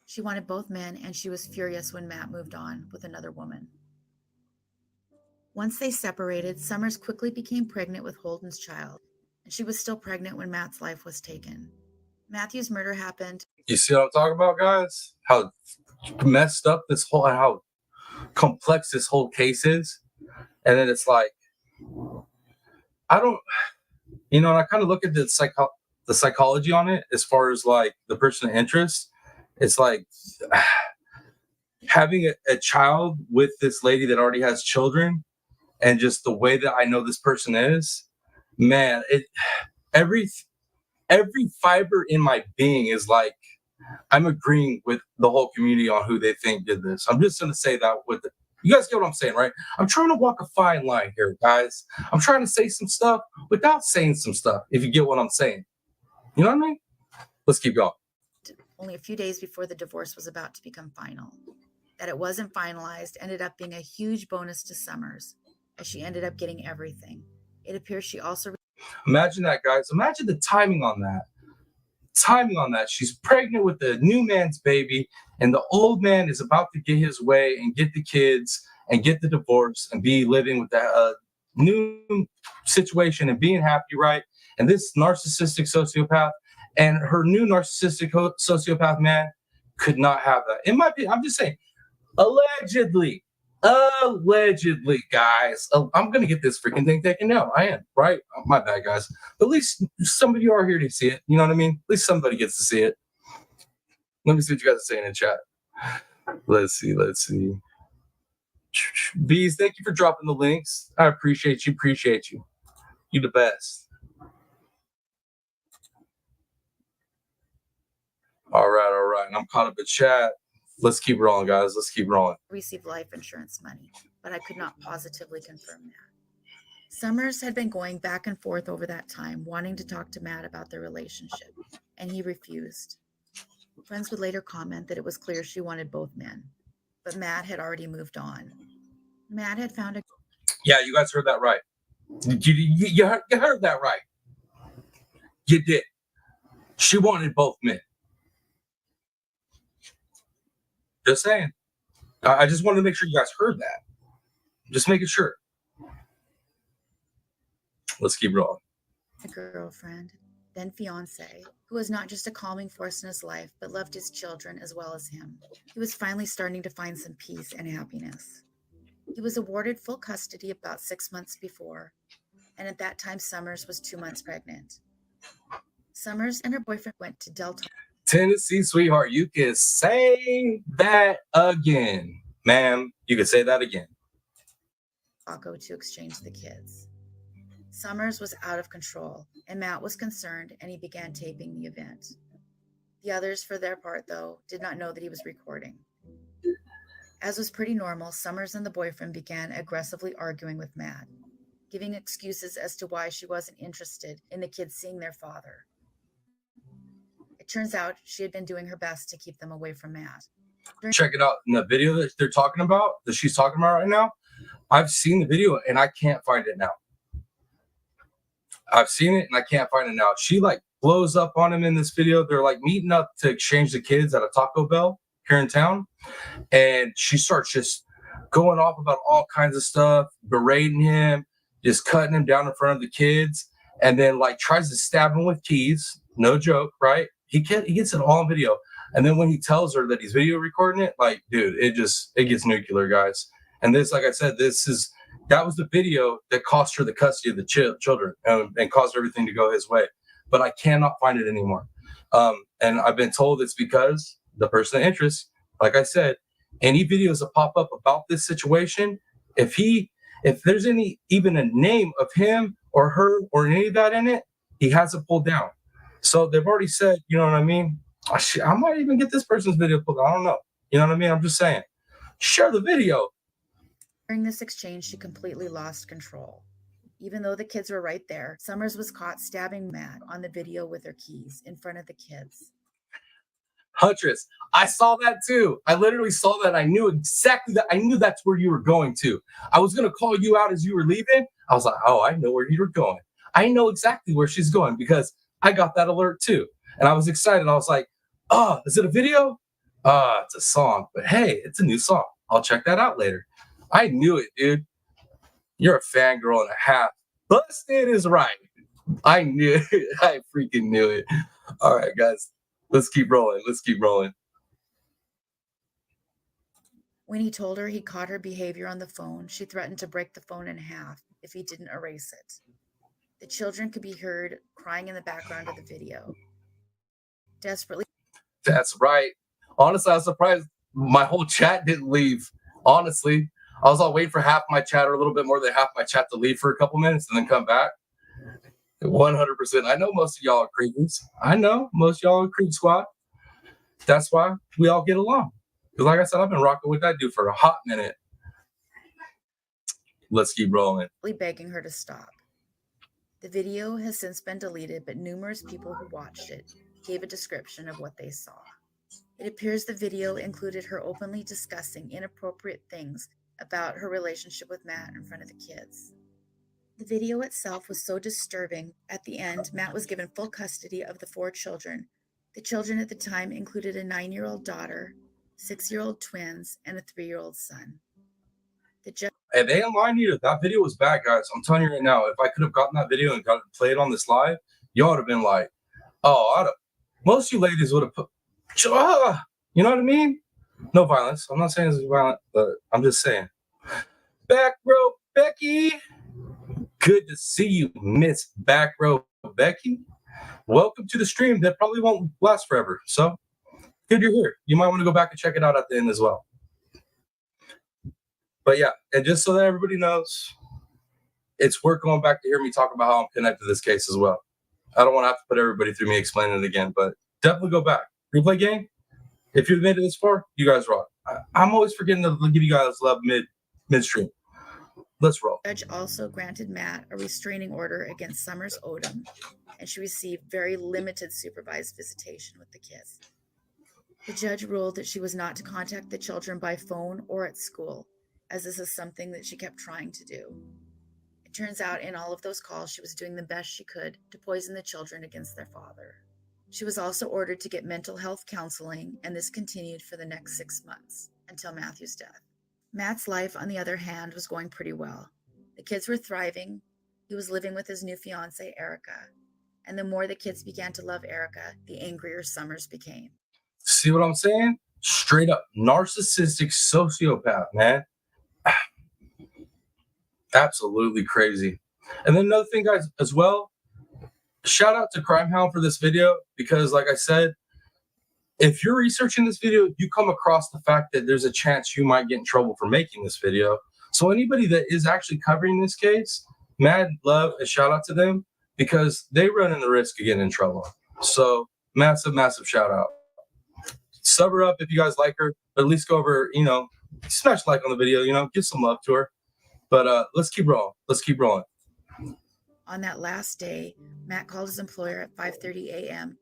She wanted both men, and she was furious when Matt moved on with another woman. Once they separated, Summers quickly became pregnant with Holden's child, and she was still pregnant when Matt's life was taken. Matthew's murder happened. You see what I'm talking about, guys? How messed up how complex this whole case is. And then it's like, I don't, and I kind of look at the psychology on it as far as like the person of interest. It's like having a child with this lady that already has children, and just the way that I know this person is, man, every fiber in my being is like, I'm agreeing with the whole community on who they think did this. I'm just going to say that you guys get what I'm saying, right? I'm trying to walk a fine line here, guys. I'm trying to say some stuff without saying some stuff, if you get what I'm saying. You know what I mean? Let's keep going. Only a few days before the divorce was about to become final. That it wasn't finalized ended up being a huge bonus to Summers, as she ended up getting everything. It appears she also... Imagine that, guys. Imagine the timing on that. timing on that. She's pregnant with the new man's baby, and the old man is about to get his way and get the kids and get the divorce and be living with that new situation and being happy, right? And this narcissistic sociopath and her new narcissistic sociopath man could not have that. It might be, I'm just saying, allegedly, guys. I'm gonna get this freaking thing taken down. I am, right? My bad, guys. But at least some of you are here to see it. You know what I mean? At least somebody gets to see it. Let me see what you guys are saying in chat. Let's see. Bees, thank you for dropping the links. I appreciate you. You the best. All right. I'm caught up in chat. Let's keep rolling, guys. Let's keep rolling. Received life insurance money, but I could not positively confirm that. Summers had been going back and forth over that time, wanting to talk to Matt about their relationship, and he refused. Friends would later comment that it was clear she wanted both men, but Matt had already moved on. Matt had found a... Yeah, you guys heard that right. You heard that right. You did. She wanted both men. Just saying. I just wanted to make sure you guys heard that. Just making sure. Let's keep rolling. A girlfriend, then fiance, who was not just a calming force in his life, but loved his children as well as him. He was finally starting to find some peace and happiness. He was awarded full custody about 6 months before, and at that time, Summers was 2 months pregnant. Summers and her boyfriend went to Delta. Tennessee, sweetheart, you can say that again. Ma'am, you can say that again. Taco to exchange the kids. Summers was out of control, and Matt was concerned, and he began taping the event. The others, for their part, though, did not know that he was recording. As was pretty normal, Summers and the boyfriend began aggressively arguing with Matt, giving excuses as to why she wasn't interested in the kids seeing their father. It turns out she had been doing her best to keep them away from Matt. Check it out. In the video that they're talking about, that she's talking about right now, I've seen the video and I can't find it now. I've seen it and I can't find it now. She like blows up on him in this video. They're like meeting up to exchange the kids at a Taco Bell here in town. And she starts just going off about all kinds of stuff, berating him, just cutting him down in front of the kids, and then like tries to stab him with keys. No joke, right? He gets it all on video. And then when he tells her that he's video recording it, like, dude, it gets nuclear, guys. And this, like I said, that was the video that cost her the custody of the children and caused everything to go his way. But I cannot find it anymore. And I've been told it's because the person of interest, like I said, any videos that pop up about this situation, if there's even a name of him or her or any of that in it, he has it pulled down. So they've already said, you know what I mean? I might even get this person's video pulled down. I don't know. You know what I mean? I'm just saying. Share the video. During this exchange, she completely lost control. Even though the kids were right there, Summers was caught stabbing Matt on the video with her keys in front of the kids. Huntress, I saw that too. I literally saw that. I knew exactly that. I knew that's where you were going to. I was going to call you out as you were leaving. I was like, oh, I know where you were going. I know exactly where she's going because I got that alert too. And I was excited. I was like, oh, is it a video? It's a song. But hey, it's a new song. I'll check that out later. I knew it, dude. You're a fangirl and a half. Busted is right. I knew it. I freaking knew it. All right, guys. Let's keep rolling. When he told her he caught her behavior on the phone, she threatened to break the phone in half if he didn't erase it. The children could be heard crying in the background of the video. Desperately. That's right. Honestly, I was surprised my whole chat didn't leave. Honestly, I was all waiting for half my chat or a little bit more than half my chat to leave for a couple minutes and then come back. 100%. I know most of y'all are creepies. I know most of y'all are creep squad. That's why we all get along. Because like I said, I've been rocking with that dude for a hot minute. Let's keep rolling. Begging her to stop. The video has since been deleted, but numerous people who watched it gave a description of what they saw. It appears the video included her openly discussing inappropriate things about her relationship with Matt in front of the kids. The video itself was so disturbing. At the end, Matt was given full custody of the 4 children, The children at the time included a 9-year-old daughter, 6-year-old twins, and a 3-year-old son. The judge. And they ain't lying to you. That video was bad, guys. I'm telling you right now, if I could have gotten that video and got it played on this live, y'all would have been like, oh, most of you ladies would have put, you know what I mean? No violence. I'm not saying it's violent, but I'm just saying. Back row Becky. Good to see you, Miss Back Row Becky. Welcome to the stream that probably won't last forever. So good you're here. You might want to go back and check it out at the end as well. But yeah, and just so that everybody knows, it's worth going back to hear me talk about how I'm connected to this case as well. I don't want to have to put everybody through me explaining it again, but definitely go back. Replay gang, if you've made it this far, you guys rock. I'm always forgetting to give you guys love midstream. Let's roll. The judge also granted Matt a restraining order against Summers Odom, and she received very limited supervised visitation with the kids. The judge ruled that she was not to contact the children by phone or at school, as this is something that she kept trying to do. It turns out in all of those calls, she was doing the best she could to poison the children against their father. She was also ordered to get mental health counseling, and this continued for the next 6 months until Matthew's death. Matt's life, on the other hand, was going pretty well. The kids were thriving. He was living with his new fiancée, Erica. And the more the kids began to love Erica, the angrier Summers became. See what I'm saying? Straight up narcissistic sociopath, man. Absolutely crazy. And then another thing, guys, as well, shout out to Crime Hound for this video, because like I said, if you're researching this video, you come across the fact that there's a chance you might get in trouble for making this video. So anybody that is actually covering this case, mad love and shout out to them, because they run in the risk of getting in trouble. So massive, massive shout out. Sub her up if you guys like her, but at least go over, smash like on the video, give some love to her. But let's keep rolling. Let's keep rolling. On that last day, Matt called his employer at 5:30 a.m.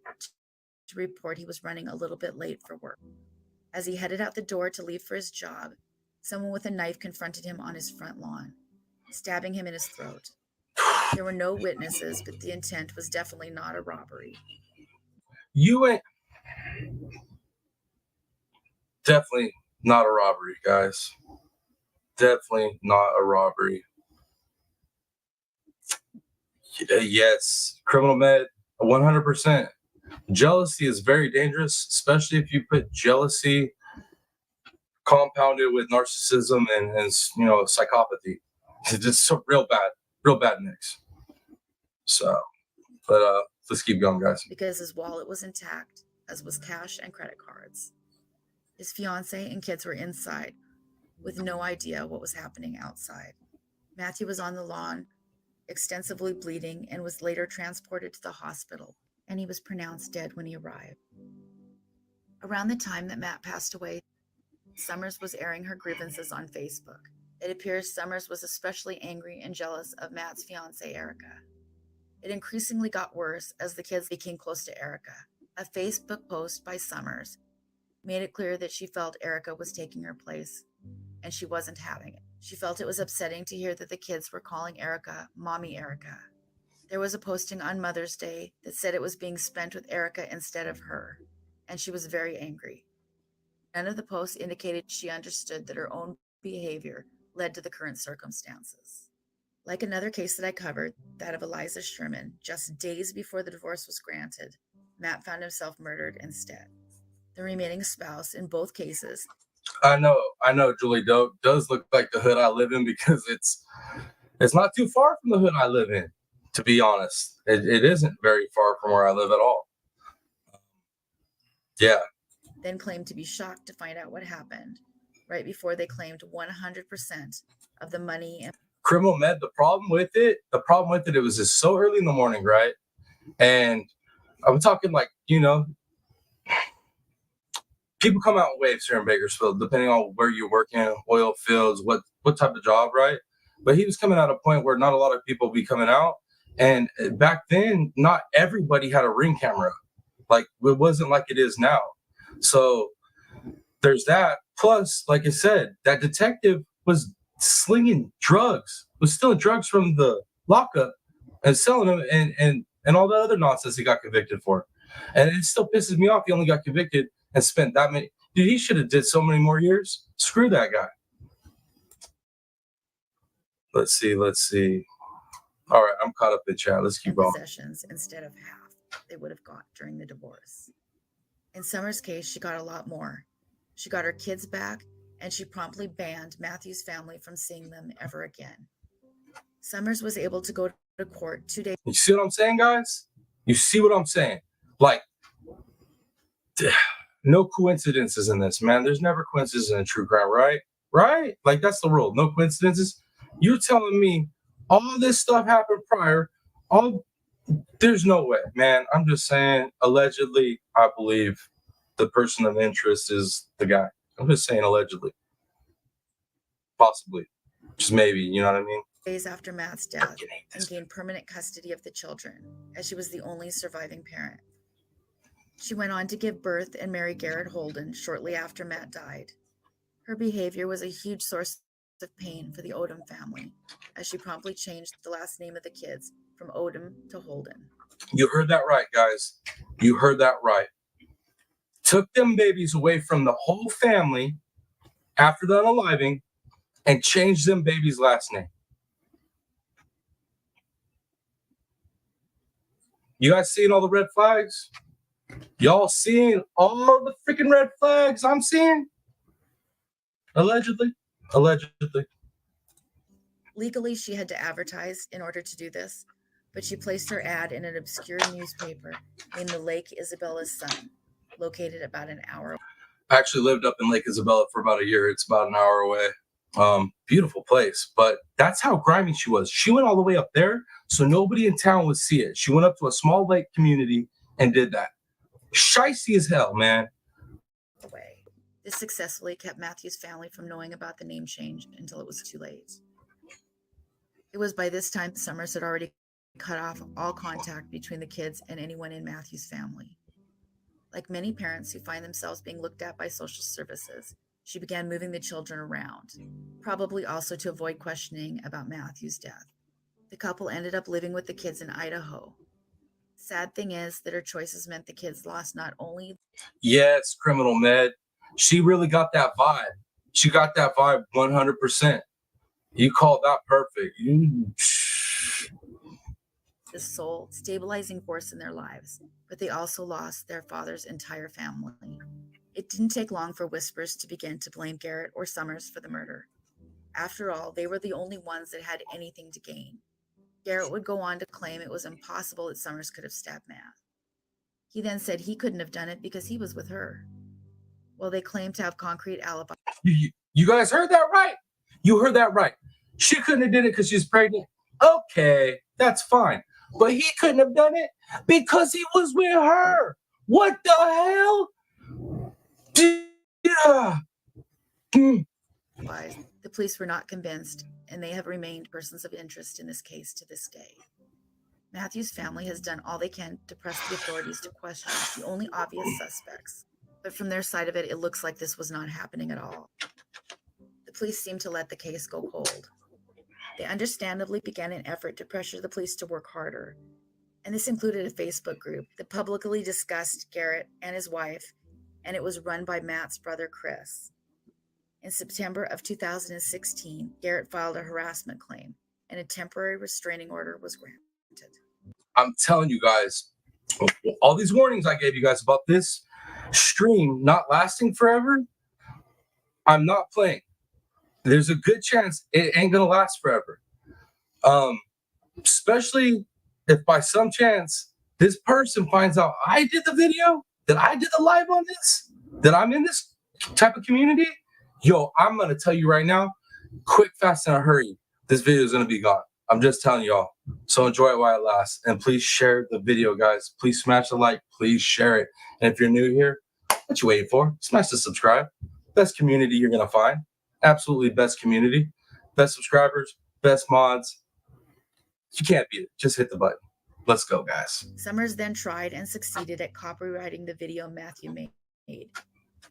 to report he was running a little bit late for work. As he headed out the door to leave for his job, someone with a knife confronted him on his front lawn, stabbing him in his throat. There were no witnesses, but the intent was definitely not a robbery. Definitely not a robbery, guys. Definitely not a robbery. Yes, criminal med, 100%. Jealousy is very dangerous, especially if you put jealousy compounded with narcissism and psychopathy. It's just so real bad mix. So, but let's keep going, guys. Because his wallet was intact, as was cash and credit cards. His fiancée and kids were inside, with no idea what was happening outside. Matthew was on the lawn, extensively bleeding, and was later transported to the hospital, and he was pronounced dead when he arrived. Around the time that Matt passed away, Summers was airing her grievances on Facebook. It appears Summers was especially angry and jealous of Matt's fiancée, Erica. It increasingly got worse as the kids became close to Erica. A Facebook post by Summers made it clear that she felt Erica was taking her place, and she wasn't having it. She felt it was upsetting to hear that the kids were calling Erica Mommy Erica. There was a posting on Mother's Day that said it was being spent with Erica instead of her, and she was very angry. None of the posts indicated she understood that her own behavior led to the current circumstances. Like another case that I covered, that of Eliza Sherman, just days before the divorce was granted, Matt found himself murdered instead. The remaining spouse in both cases. I know, Julie, does look like the hood I live in, because it's not too far from the hood I live in, to be honest. It isn't very far from where I live at all. Yeah. Then claimed to be shocked to find out what happened right before they claimed 100% of the money. And criminal med, the problem with it, it was just so early in the morning, right? And I'm talking like, people come out in waves here in Bakersfield, depending on where you're working, oil fields, what type of job, right? But he was coming at a point where not a lot of people be coming out. And back then, not everybody had a Ring camera. Like, it wasn't like it is now. So there's that. Plus, like I said, that detective was slinging drugs, was stealing drugs from the lockup and selling them and all that other nonsense he got convicted for. And it still pisses me off. He only got convicted and spent that many. Dude, he should have did so many more years. Screw that guy. Let's see. All right, I'm caught up in chat. Let's keep going. Possessions instead of half they would have got during the divorce. In Summer's case, she got a lot more. She got her kids back, and she promptly banned Matthew's family from seeing them ever again. Summers was able to go to court 2 days. You see what I'm saying, guys? You see what I'm saying? Like, no coincidences in this, man. There's never coincidences in a true crime, right? Right? Like, that's the rule. No coincidences. You're telling me all this stuff happened prior. There's no way, man. I'm just saying, allegedly, I believe the person of interest is the guy. I'm just saying allegedly. Possibly. Just maybe, you know what I mean? Days after Matt's death, and gained permanent custody of the children, as she was the only surviving parent. She went on to give birth and marry Garrett Holden shortly after Matt died. Her behavior was a huge source of pain for the Odom family, as she promptly changed the last name of the kids from Odom to Holden. You heard that right, guys. You heard that right. Took them babies away from the whole family after the unaliving and changed them babies' last name. You guys seeing all the red flags? Y'all seeing all the freaking red flags I'm seeing? Allegedly. Legally, she had to advertise in order to do this, but she placed her ad in an obscure newspaper named the Lake Isabella's Sun, located about an hour. I actually lived up in Lake Isabella for about a year. It's about an hour away. Beautiful place, but that's how grimy she was. She went all the way up there so nobody in town would see it. She went up to a small lake community and did that. Shicey as hell, man. Away. This successfully kept Matthew's family from knowing about the name change until it was too late. It was by this time Summers had already cut off all contact between the kids and anyone in Matthew's family. Like many parents who find themselves being looked at by social services, she began moving the children around, probably also to avoid questioning about Matthew's death. The couple ended up living with the kids in Idaho. Sad thing is that her choices meant the kids lost not only... Yes, Criminal Med. She really got that vibe. She got that vibe 100%. You called that perfect. The sole stabilizing force in their lives, but they also lost their father's entire family. It didn't take long for whispers to begin to blame Garrett or Summers for the murder. After all, they were the only ones that had anything to gain. Garrett would go on to claim it was impossible that Summers could have stabbed Matt. He then said he couldn't have done it because he was with her. Well, they claimed to have concrete alibi. You guys heard that right. You heard that right. She couldn't have did it because she's pregnant. Okay, that's fine. But he couldn't have done it because he was with her. What the hell? Yeah. The police were not convinced, and they have remained persons of interest in this case to this day. Matthew's family has done all they can to press the authorities to question the only obvious suspects. But from their side of it, it looks like this was not happening at all. The police seem to let the case go cold. They understandably began an effort to pressure the police to work harder, and this included a Facebook group that publicly discussed Garrett and his wife, and it was run by Matt's brother, Chris. In September of 2016, Garrett filed a harassment claim, and a temporary restraining order was granted. I'm telling you guys, all these warnings I gave you guys about this stream not lasting forever, I'm not playing. There's a good chance it ain't gonna last forever. Especially if by some chance this person finds out I did the video, that I did the live on this, that I'm in this type of community. Yo, I'm gonna tell you right now, quick, fast, and a hurry, this video is gonna be gone. I'm just telling y'all. So enjoy it while it lasts. And please share the video, guys. Please smash the like. Please share it. And if you're new here, what you waiting for? Smash the subscribe. Best community you're gonna find. Absolutely best community. Best subscribers. Best mods. You can't beat it. Just hit the button. Let's go, guys. Summers then tried and succeeded at copyrighting the video Matthew made,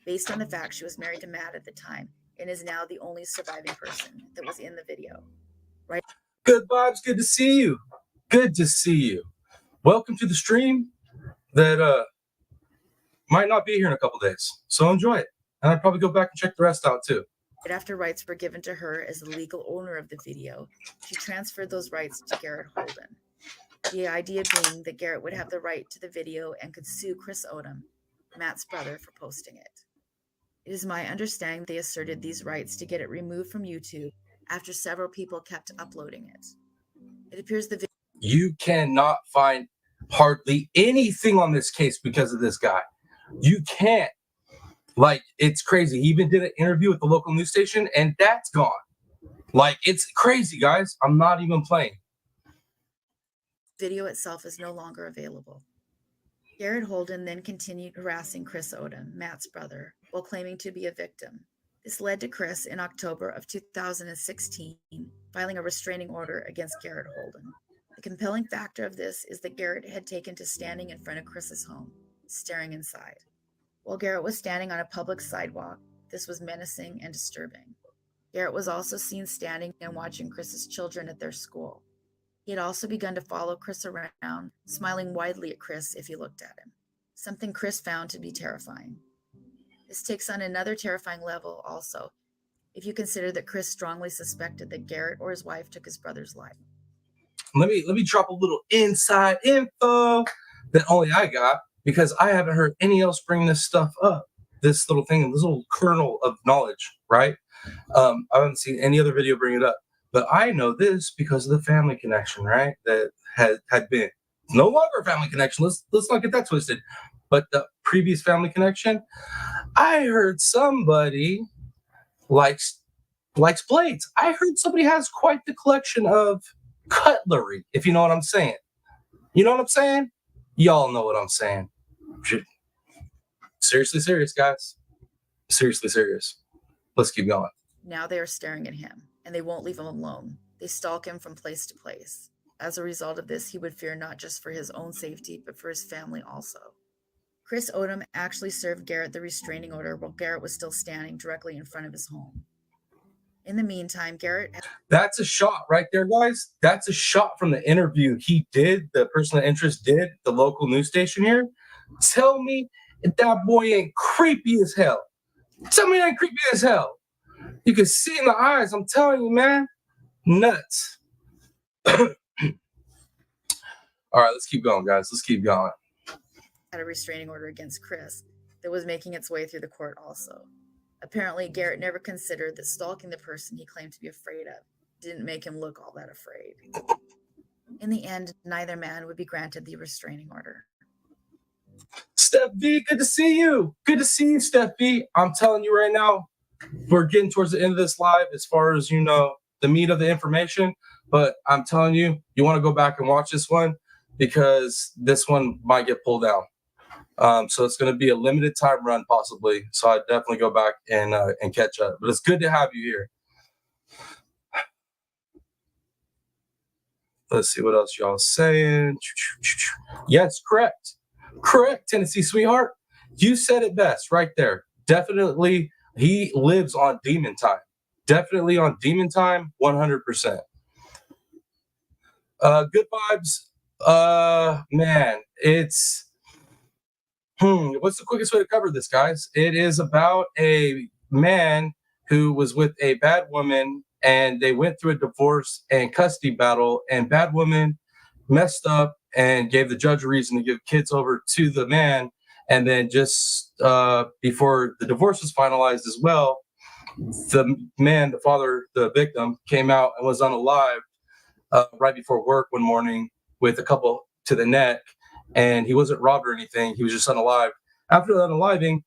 based on the fact she was married to Matt at the time and is now the only surviving person that was in the video. Right? Good vibes. Good to see you. Good to see you. Welcome to the stream that might not be here in a couple days. So enjoy it. And I'd probably go back and check the rest out too. After rights were given to her as the legal owner of the video, she transferred those rights to Garrett Holden. The idea being that Garrett would have the right to the video and could sue Chris Odom, Matt's brother, for posting it. It is my understanding they asserted these rights to get it removed from YouTube after several people kept uploading it. It appears the video. You cannot find hardly anything on this case because of this guy. You can't. Like, it's crazy. He even did an interview with the local news station, and that's gone. Like, it's crazy, guys. I'm not even playing. Video itself is no longer available. Garrett Holden then continued harassing Chris Odom, Matt's brother, while claiming to be a victim. This led to Chris in October of 2016 filing a restraining order against Garrett Holden. The compelling factor of this is that Garrett had taken to standing in front of Chris's home, staring inside. While Garrett was standing on a public sidewalk, this was menacing and disturbing. Garrett was also seen standing and watching Chris's children at their school. He had also begun to follow Chris around, smiling widely at Chris if he looked at him, something Chris found to be terrifying. This takes on another terrifying level also, if you consider that Chris strongly suspected that Garrett or his wife took his brother's life. Let me drop a little inside info that only I got, because I haven't heard any else bring this stuff up. This little thing, this little kernel of knowledge, right? I haven't seen any other video bring it up. But I know this because of the family connection, right? That had been no longer a family connection. Let's not get that twisted. But the previous family connection, I heard somebody likes blades. I heard somebody has quite the collection of cutlery, if you know what I'm saying. You know what I'm saying? Y'all know what I'm saying. Seriously serious, guys. Seriously serious. Let's keep going. Now they are staring at him, and they won't leave him alone. They stalk him from place to place. As a result of this, he would fear not just for his own safety, but for his family also. Chris Odom actually served Garrett the restraining order while Garrett was still standing directly in front of his home. In the meantime, Garrett... That's a shot right there, guys. That's a shot from the interview he did, the person of interest did, the local news station here. Tell me if that boy ain't creepy as hell. Tell me it ain't creepy as hell. You can see in the eyes, I'm telling you, man. Nuts. All right, let's keep going, guys. Let's keep going. Had a restraining order against Chris that was making its way through the court also. Apparently, Garrett never considered that stalking the person he claimed to be afraid of didn't make him look all that afraid. In the end, neither man would be granted the restraining order. Steph V, good to see you. Good to see you, Steph V. I'm telling you right now, we're getting towards the end of this live as far as, you know, the meat of the information. But I'm telling you, you want to go back and watch this one because this one might get pulled down. So it's going to be a limited time run possibly. So I'd definitely go back and catch up. But it's good to have you here. Let's see what else y'all saying. Yes, correct. Correct, Tennessee sweetheart. You said it best right there. Definitely, he lives on demon time. Definitely on demon time, 100%. Good vibes. Man, it's... what's the quickest way to cover this, guys? It is about a man who was with a bad woman, and they went through a divorce and custody battle, and bad woman messed up and gave the judge a reason to give kids over to the man. And then just before the divorce was finalized as well, the man, the father, the victim, came out and was unalived right before work one morning with a couple to the neck. And he wasn't robbed or anything. He was just unalived. After the unaliving,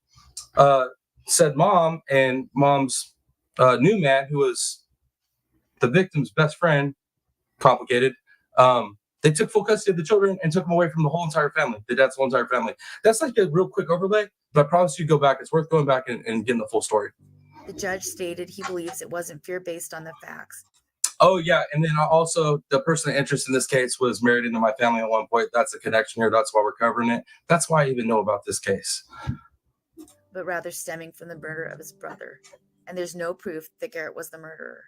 said mom and mom's new man, who was the victim's best friend, complicated, they took full custody of the children and took them away from the whole entire family, the dad's whole entire family. That's like a real quick overlay, but I promise you go back. It's worth going back and getting the full story. The judge stated he believes it wasn't fear based on the facts. Oh, yeah. And then also the person of interest in this case was married into my family at one point. That's a connection here. That's why we're covering it. That's why I even know about this case. But rather stemming from the murder of his brother. And there's no proof that Garrett was the murderer.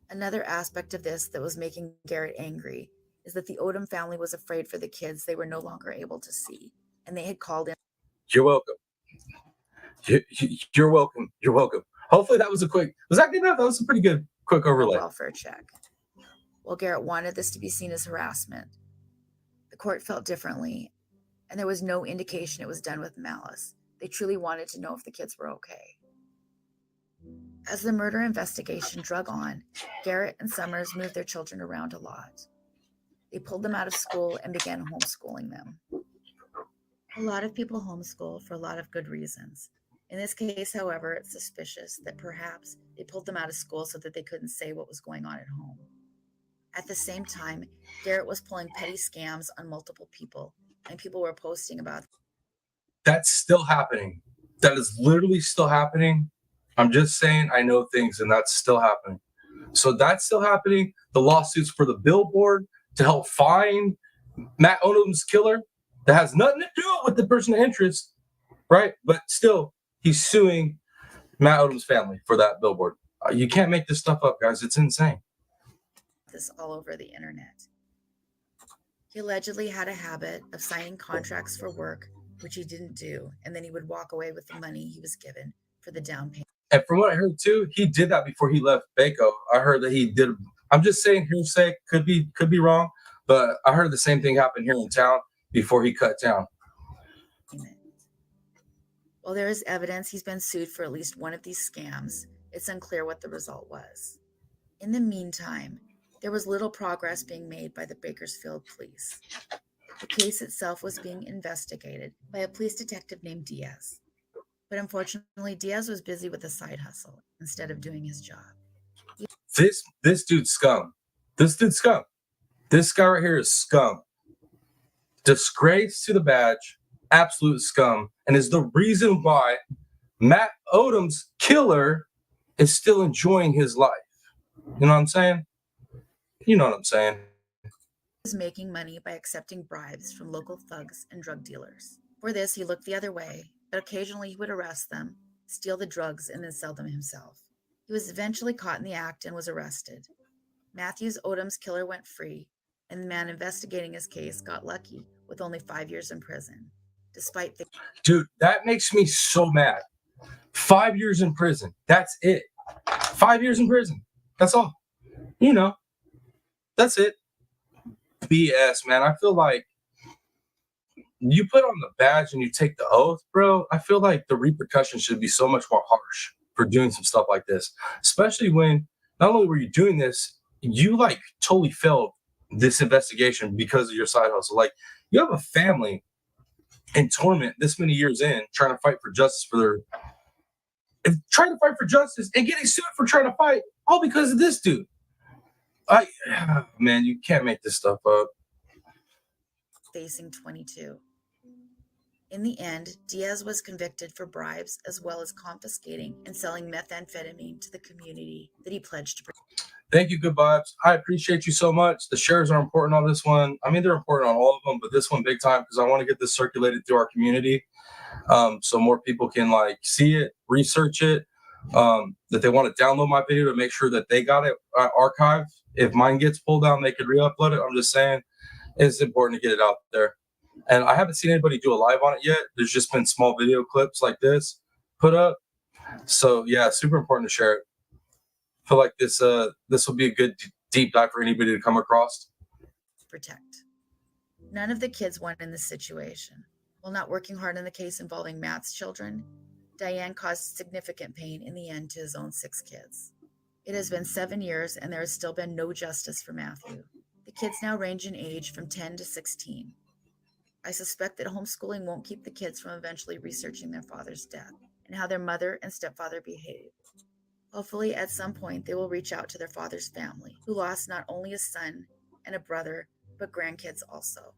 Another aspect of this that was making Garrett angry is that the Odom family was afraid for the kids they were no longer able to see. And they had called in. You're welcome. You're welcome. You're welcome. Hopefully that was a quick. Was that good enough? That was a pretty good quick overlay. Welfare check. Well, Garrett wanted this to be seen as harassment. The court felt differently, and there was no indication it was done with malice. They truly wanted to know if the kids were okay. As the murder investigation drug on, Garrett and Summers moved their children around a lot. They pulled them out of school and began homeschooling them. A lot of people homeschool for a lot of good reasons. In this case, however, it's suspicious that perhaps they pulled them out of school so that they couldn't say what was going on at home. At the same time, Garrett was pulling petty scams on multiple people, and people were posting about it. That's still happening. That is literally still happening. I'm just saying I know things, and that's still happening. So that's still happening. The lawsuits for the billboard to help find Matt Odom's killer, that has nothing to do with the person of interest, right? But still, he's suing Matt Odom's family for that billboard. You can't make this stuff up, guys. It's insane. This all over the internet. He allegedly had a habit of signing contracts for work, which he didn't do, and then he would walk away with the money he was given for the down payment. And from what I heard too, he did that before he left Baco. I heard that he did. I'm just saying hearsay, could be wrong, but I heard the same thing happened here in town before he cut down. While there is evidence he's been sued for at least one of these scams, it's unclear what the result was. In the meantime, there was little progress being made by the Bakersfield police. The case itself was being investigated by a police detective named Diaz. But unfortunately, Diaz was busy with a side hustle instead of doing his job. This dude's scum. This dude's scum. This guy right here is scum. Disgrace to the badge, absolute scum, and is the reason why Matt Odom's killer is still enjoying his life. You know what I'm saying? You know what I'm saying. He was making money by accepting bribes from local thugs and drug dealers. For this, he looked the other way, but occasionally he would arrest them, steal the drugs, and then sell them himself. He was eventually caught in the act and was arrested. Matthews Odom's killer went free, and the man investigating his case got lucky with only 5 years in prison. Despite the Dude, that makes me so mad. 5 years in prison. That's it. 5 years in prison. That's all. You know, that's it. BS, man. I feel like you put on the badge and you take the oath, bro. I feel like the repercussions should be so much more harsh for doing some stuff like this, especially when not only were you doing this, you like totally failed this investigation because of your side hustle. Like, you have a family in torment this many years in, trying to fight for justice trying to fight for justice and getting sued for trying to fight, all because of this dude. Man, you can't make this stuff up. facing 22. In the end, Diaz was convicted for bribes as well as confiscating and selling methamphetamine to the community that he pledged to protect. Thank you, Good Vibes. I appreciate you so much. The shares are important on this one. I mean, they're important on all of them, but this one big time because I want to get this circulated through our community, so more people can like see it, research it, that they want to download my video to make sure that they got it archived. If mine gets pulled down, they could re-upload it. I'm just saying it's important to get it out there. And I haven't seen anybody do a live on it yet. There's just been small video clips like this put up. So yeah, super important to share it. I feel like this will be a good deep dive for anybody to come across. Protect. None of the kids won in this situation. While not working hard on the case involving Matt's children, Diane caused significant pain in the end to his own 6 kids. It has been 7 years and there has still been no justice for Matthew. The kids now range in age from 10 to 16. I suspect that homeschooling won't keep the kids from eventually researching their father's death and how their mother and stepfather behaved. Hopefully, at some point, they will reach out to their father's family, who lost not only a son and a brother, but grandkids also.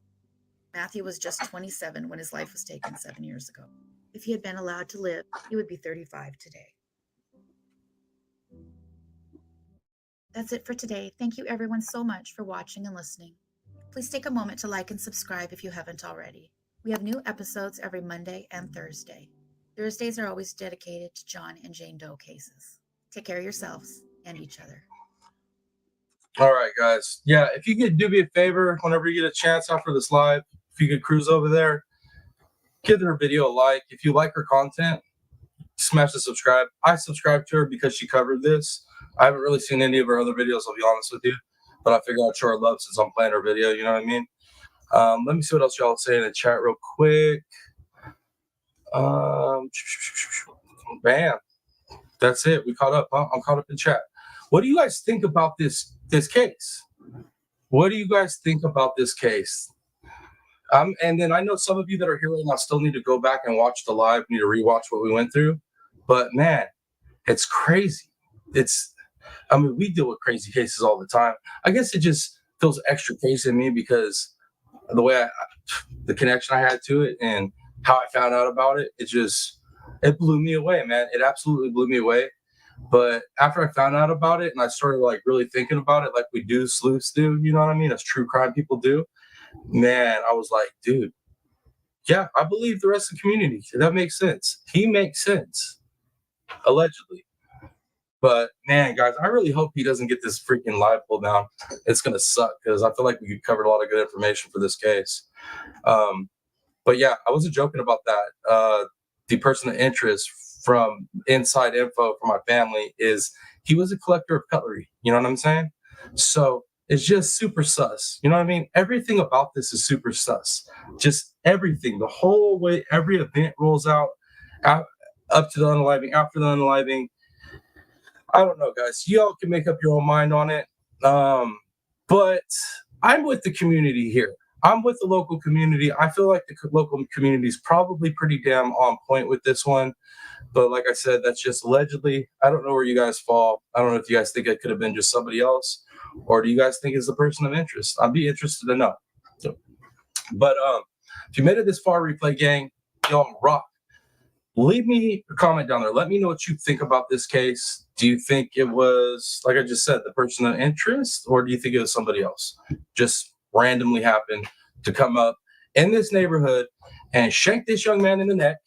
Matthew was just 27 when his life was taken 7 years ago. If he had been allowed to live, he would be 35 today. That's it for today. Thank you everyone so much for watching and listening. Please take a moment to like and subscribe if you haven't already. We have new episodes every Monday and Thursday. Thursdays are always dedicated to John and Jane Doe cases. Take care of yourselves and each other. All right, guys. Yeah, if you could do me a favor, whenever you get a chance after this live, if you could cruise over there, give her video a like. If you like her content, smash the subscribe. I subscribed to her because she covered this. I haven't really seen any of her other videos, I'll be honest with you. But I figured I'd show her love since I'm playing her video, you know what I mean? Let me see what else y'all say in the chat real quick. Bam. That's it. We caught up, huh? I'm caught up in chat. What do you guys think about this case? What do you guys think about this case? And then I know some of you that are here right now still need to go back and watch the live, need to rewatch what we went through. But man, it's crazy. I mean, we deal with crazy cases all the time. I guess it just feels extra crazy to me because the way the connection I had to it and how I found out about it, it blew me away, man. It absolutely blew me away. But after I found out about it and I started like really thinking about it, like we do, sleuths do, you know what I mean? As true crime people do, man, I was like, dude, yeah, I believe the rest of the community. That makes sense. He makes sense, allegedly. But man, guys, I really hope he doesn't get this freaking live pulled down. It's gonna suck because I feel like we covered a lot of good information for this case. But yeah, I wasn't joking about that. The person of interest from inside info from my family is he was a collector of cutlery. You know what I'm saying? So it's just super sus. You know what I mean? Everything about this is super sus. Just everything, the whole way every event rolls out up to the unaliving, after the unaliving. I don't know, guys. Y'all can make up your own mind on it. But I'm with the community here. I'm with the local community. I feel like the local community is probably pretty damn on point with this one. But like I said, that's just allegedly. I don't know where you guys fall. I don't know if you guys think it could have been just somebody else, or do you guys think it's the person of interest? I'd be interested to know. But if you made it this far, Replay Gang, y'all rock. Leave me a comment down there. Let me know what you think about this case. Do you think it was, like I just said, the person of interest, or do you think it was somebody else? Just randomly happened to come up in this neighborhood and shank this young man in the neck,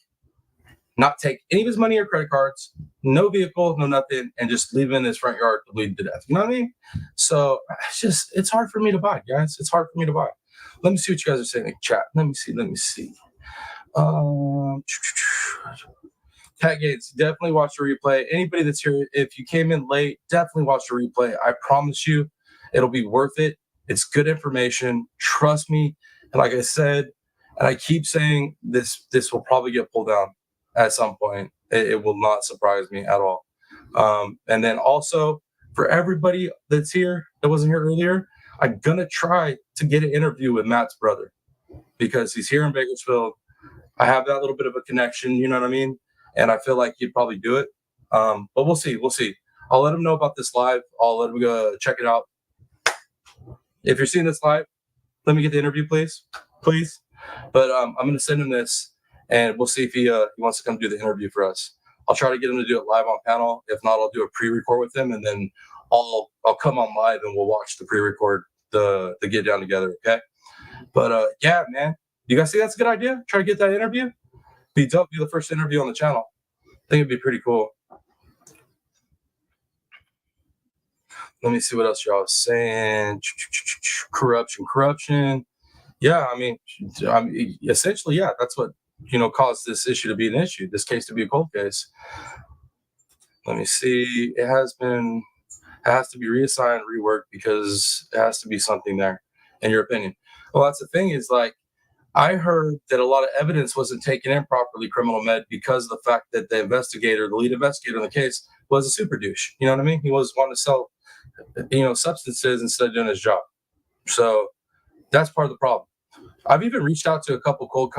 not take any of his money or credit cards, no vehicle, no nothing, and just leave him in his front yard to bleed to death. You know what I mean? So it's hard for me to buy, guys. It's hard for me to buy. Let me see what you guys are saying in the chat. Let me see. Pat Gates, definitely watch the replay. Anybody that's here, if you came in late, definitely watch the replay. I promise you, it'll be worth it. It's good information. Trust me. And like I said, and I keep saying, this will probably get pulled down at some point. It will not surprise me at all. And then also, for everybody that's here that wasn't here earlier, I'm gonna try to get an interview with Matt's brother because he's here in Bakersfield. I have that little bit of a connection, you know what I mean? And I feel like he'd probably do it. But we'll see. I'll let him know about this live. I'll let him go check it out. If you're seeing this live, let me get the interview, please. But I'm going to send him this, and we'll see if he wants to come do the interview for us. I'll try to get him to do it live on panel. If not, I'll do a pre-record with him, and then I'll come on live and we'll watch the pre-record, the get down together, okay? But yeah, man. You guys think that's a good idea? Try to get that interview? Be dope. Be the first interview on the channel. I think it'd be pretty cool. Let me see what else y'all are saying. Corruption. Yeah, I mean, essentially, yeah, that's what caused this issue to be an issue. This case to be a cold case. Let me see. It has to be reassigned, reworked because it has to be something there. In your opinion? Well, that's the thing is like. I heard that a lot of evidence wasn't taken in properly, criminal med, because of the fact that the lead investigator in the case, was a super douche. You know what I mean? He was wanting to sell, substances instead of doing his job. So that's part of the problem. I've even reached out to a couple cold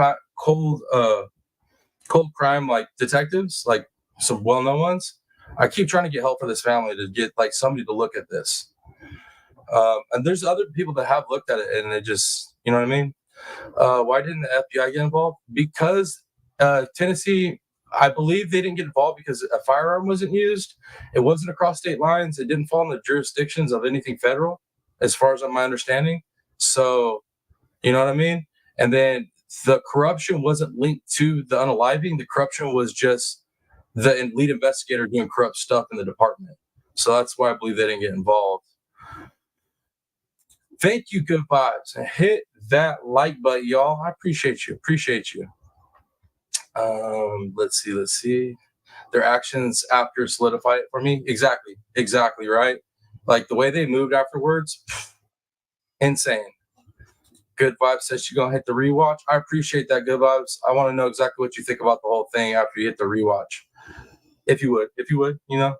crime like detectives, like some well-known ones. I keep trying to get help for this family to get like somebody to look at this. And there's other people that have looked at it, and it just, you know what I mean? Why didn't the FBI get involved? Because Tennessee, I believe they didn't get involved because a firearm wasn't used. It wasn't across state lines. It didn't fall in the jurisdictions of anything federal, as far as my understanding. So, you know what I mean? And then the corruption wasn't linked to the unaliving. The corruption was just the lead investigator doing corrupt stuff in the department. So that's why I believe they didn't get involved. Thank you, good vibes, and hit that like button, y'all. I appreciate you. Let's see. their actions after solidify it for me. Exactly, right? Like the way they moved afterwards, insane. Good Vibes says she's gonna hit the rewatch. I appreciate that, Good Vibes. I want to know exactly what you think about the whole thing after you hit the rewatch. If you would,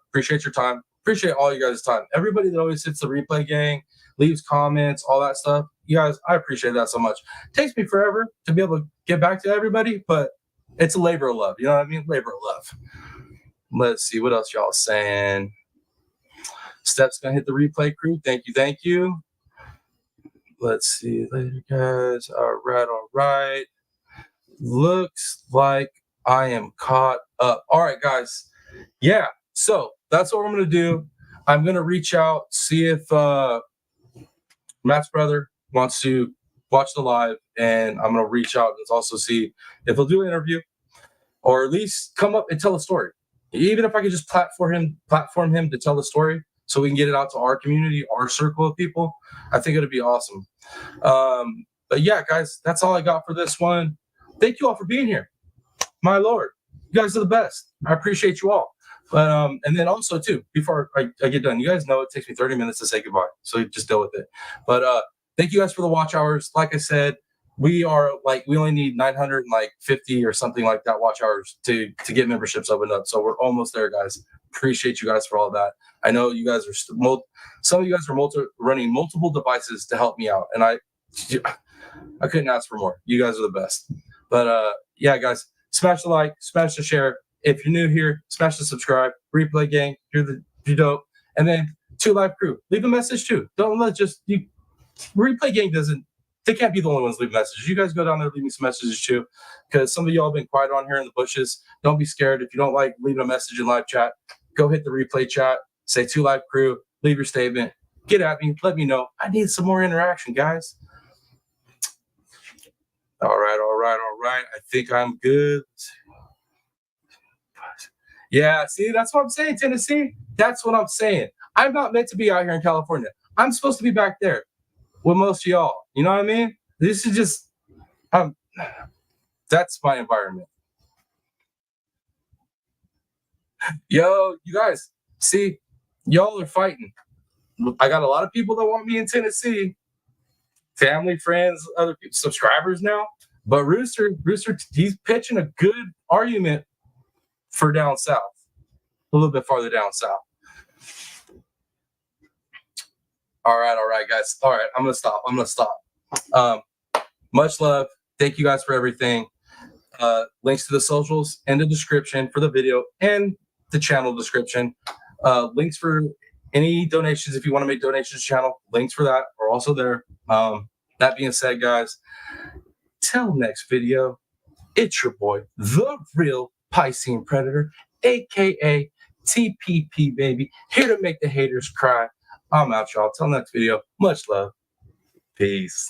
appreciate your time. Appreciate all you guys' time. Everybody that always hits the replay gang, leaves comments, all that stuff. You guys, I appreciate that so much. Takes me forever to be able to get back to everybody, but it's a labor of love. You know what I mean? Labor of love. Let's see what else y'all saying. Steph's gonna hit the replay crew. Thank you. Let's see later, guys. All right. Looks like I am caught up. All right, guys. Yeah. So that's what I'm gonna do. I'm gonna reach out, see if Matt's brother wants to watch the live, and I'm gonna reach out and also see if he'll do an interview, or at least come up and tell a story. Even if I could just platform him to tell the story, so we can get it out to our community, our circle of people. I think it'd be awesome. But yeah, guys, that's all I got for this one. Thank you all for being here. My Lord, you guys are the best. I appreciate you all. But and then also too, before I get done, you guys know it takes me 30 minutes to say goodbye, so just deal with it. But thank you guys for the watch hours. Like I said, we only need 950 or something like that watch hours to get memberships opened up. So we're almost there, guys. Appreciate you guys for all that. I know you guys are some of you guys are running multiple devices to help me out, and I couldn't ask for more. You guys are the best. But yeah, guys, smash the like, smash the share. If you're new here, smash the subscribe. Replay gang, you're dope. And then 2 Live Crew, leave a message too. Don't let Replay gang they can't be the only ones leaving messages. You guys go down there, leave me some messages too, because some of y'all have been quiet on here in the bushes. Don't be scared. If you don't like leaving a message in live chat, go hit the replay chat, say 2 Live Crew, leave your statement, get at me, let me know. I need some more interaction, guys. All right. I think I'm good. Yeah, see, that's what I'm saying, Tennessee. That's what I'm saying. I'm not meant to be out here in California. I'm supposed to be back there with most of y'all. You know what I mean? This is just, that's my environment. Yo, you guys, see, y'all are fighting. I got a lot of people that want me in Tennessee. Family, friends, other people, subscribers now. But Rooster, he's pitching a good argument for down south, a little bit farther down south. All right, guys. All right, I'm gonna stop. Much love. Thank you guys for everything. Links to the socials in the description for the video and the channel description. Links for any donations if you want to make donations to the channel. Links for that are also there. That being said, guys, till next video, it's your boy, the real Piscine Predator, aka TPP baby, here to make the haters cry. I'm out, y'all. Till next video. Much love. Peace.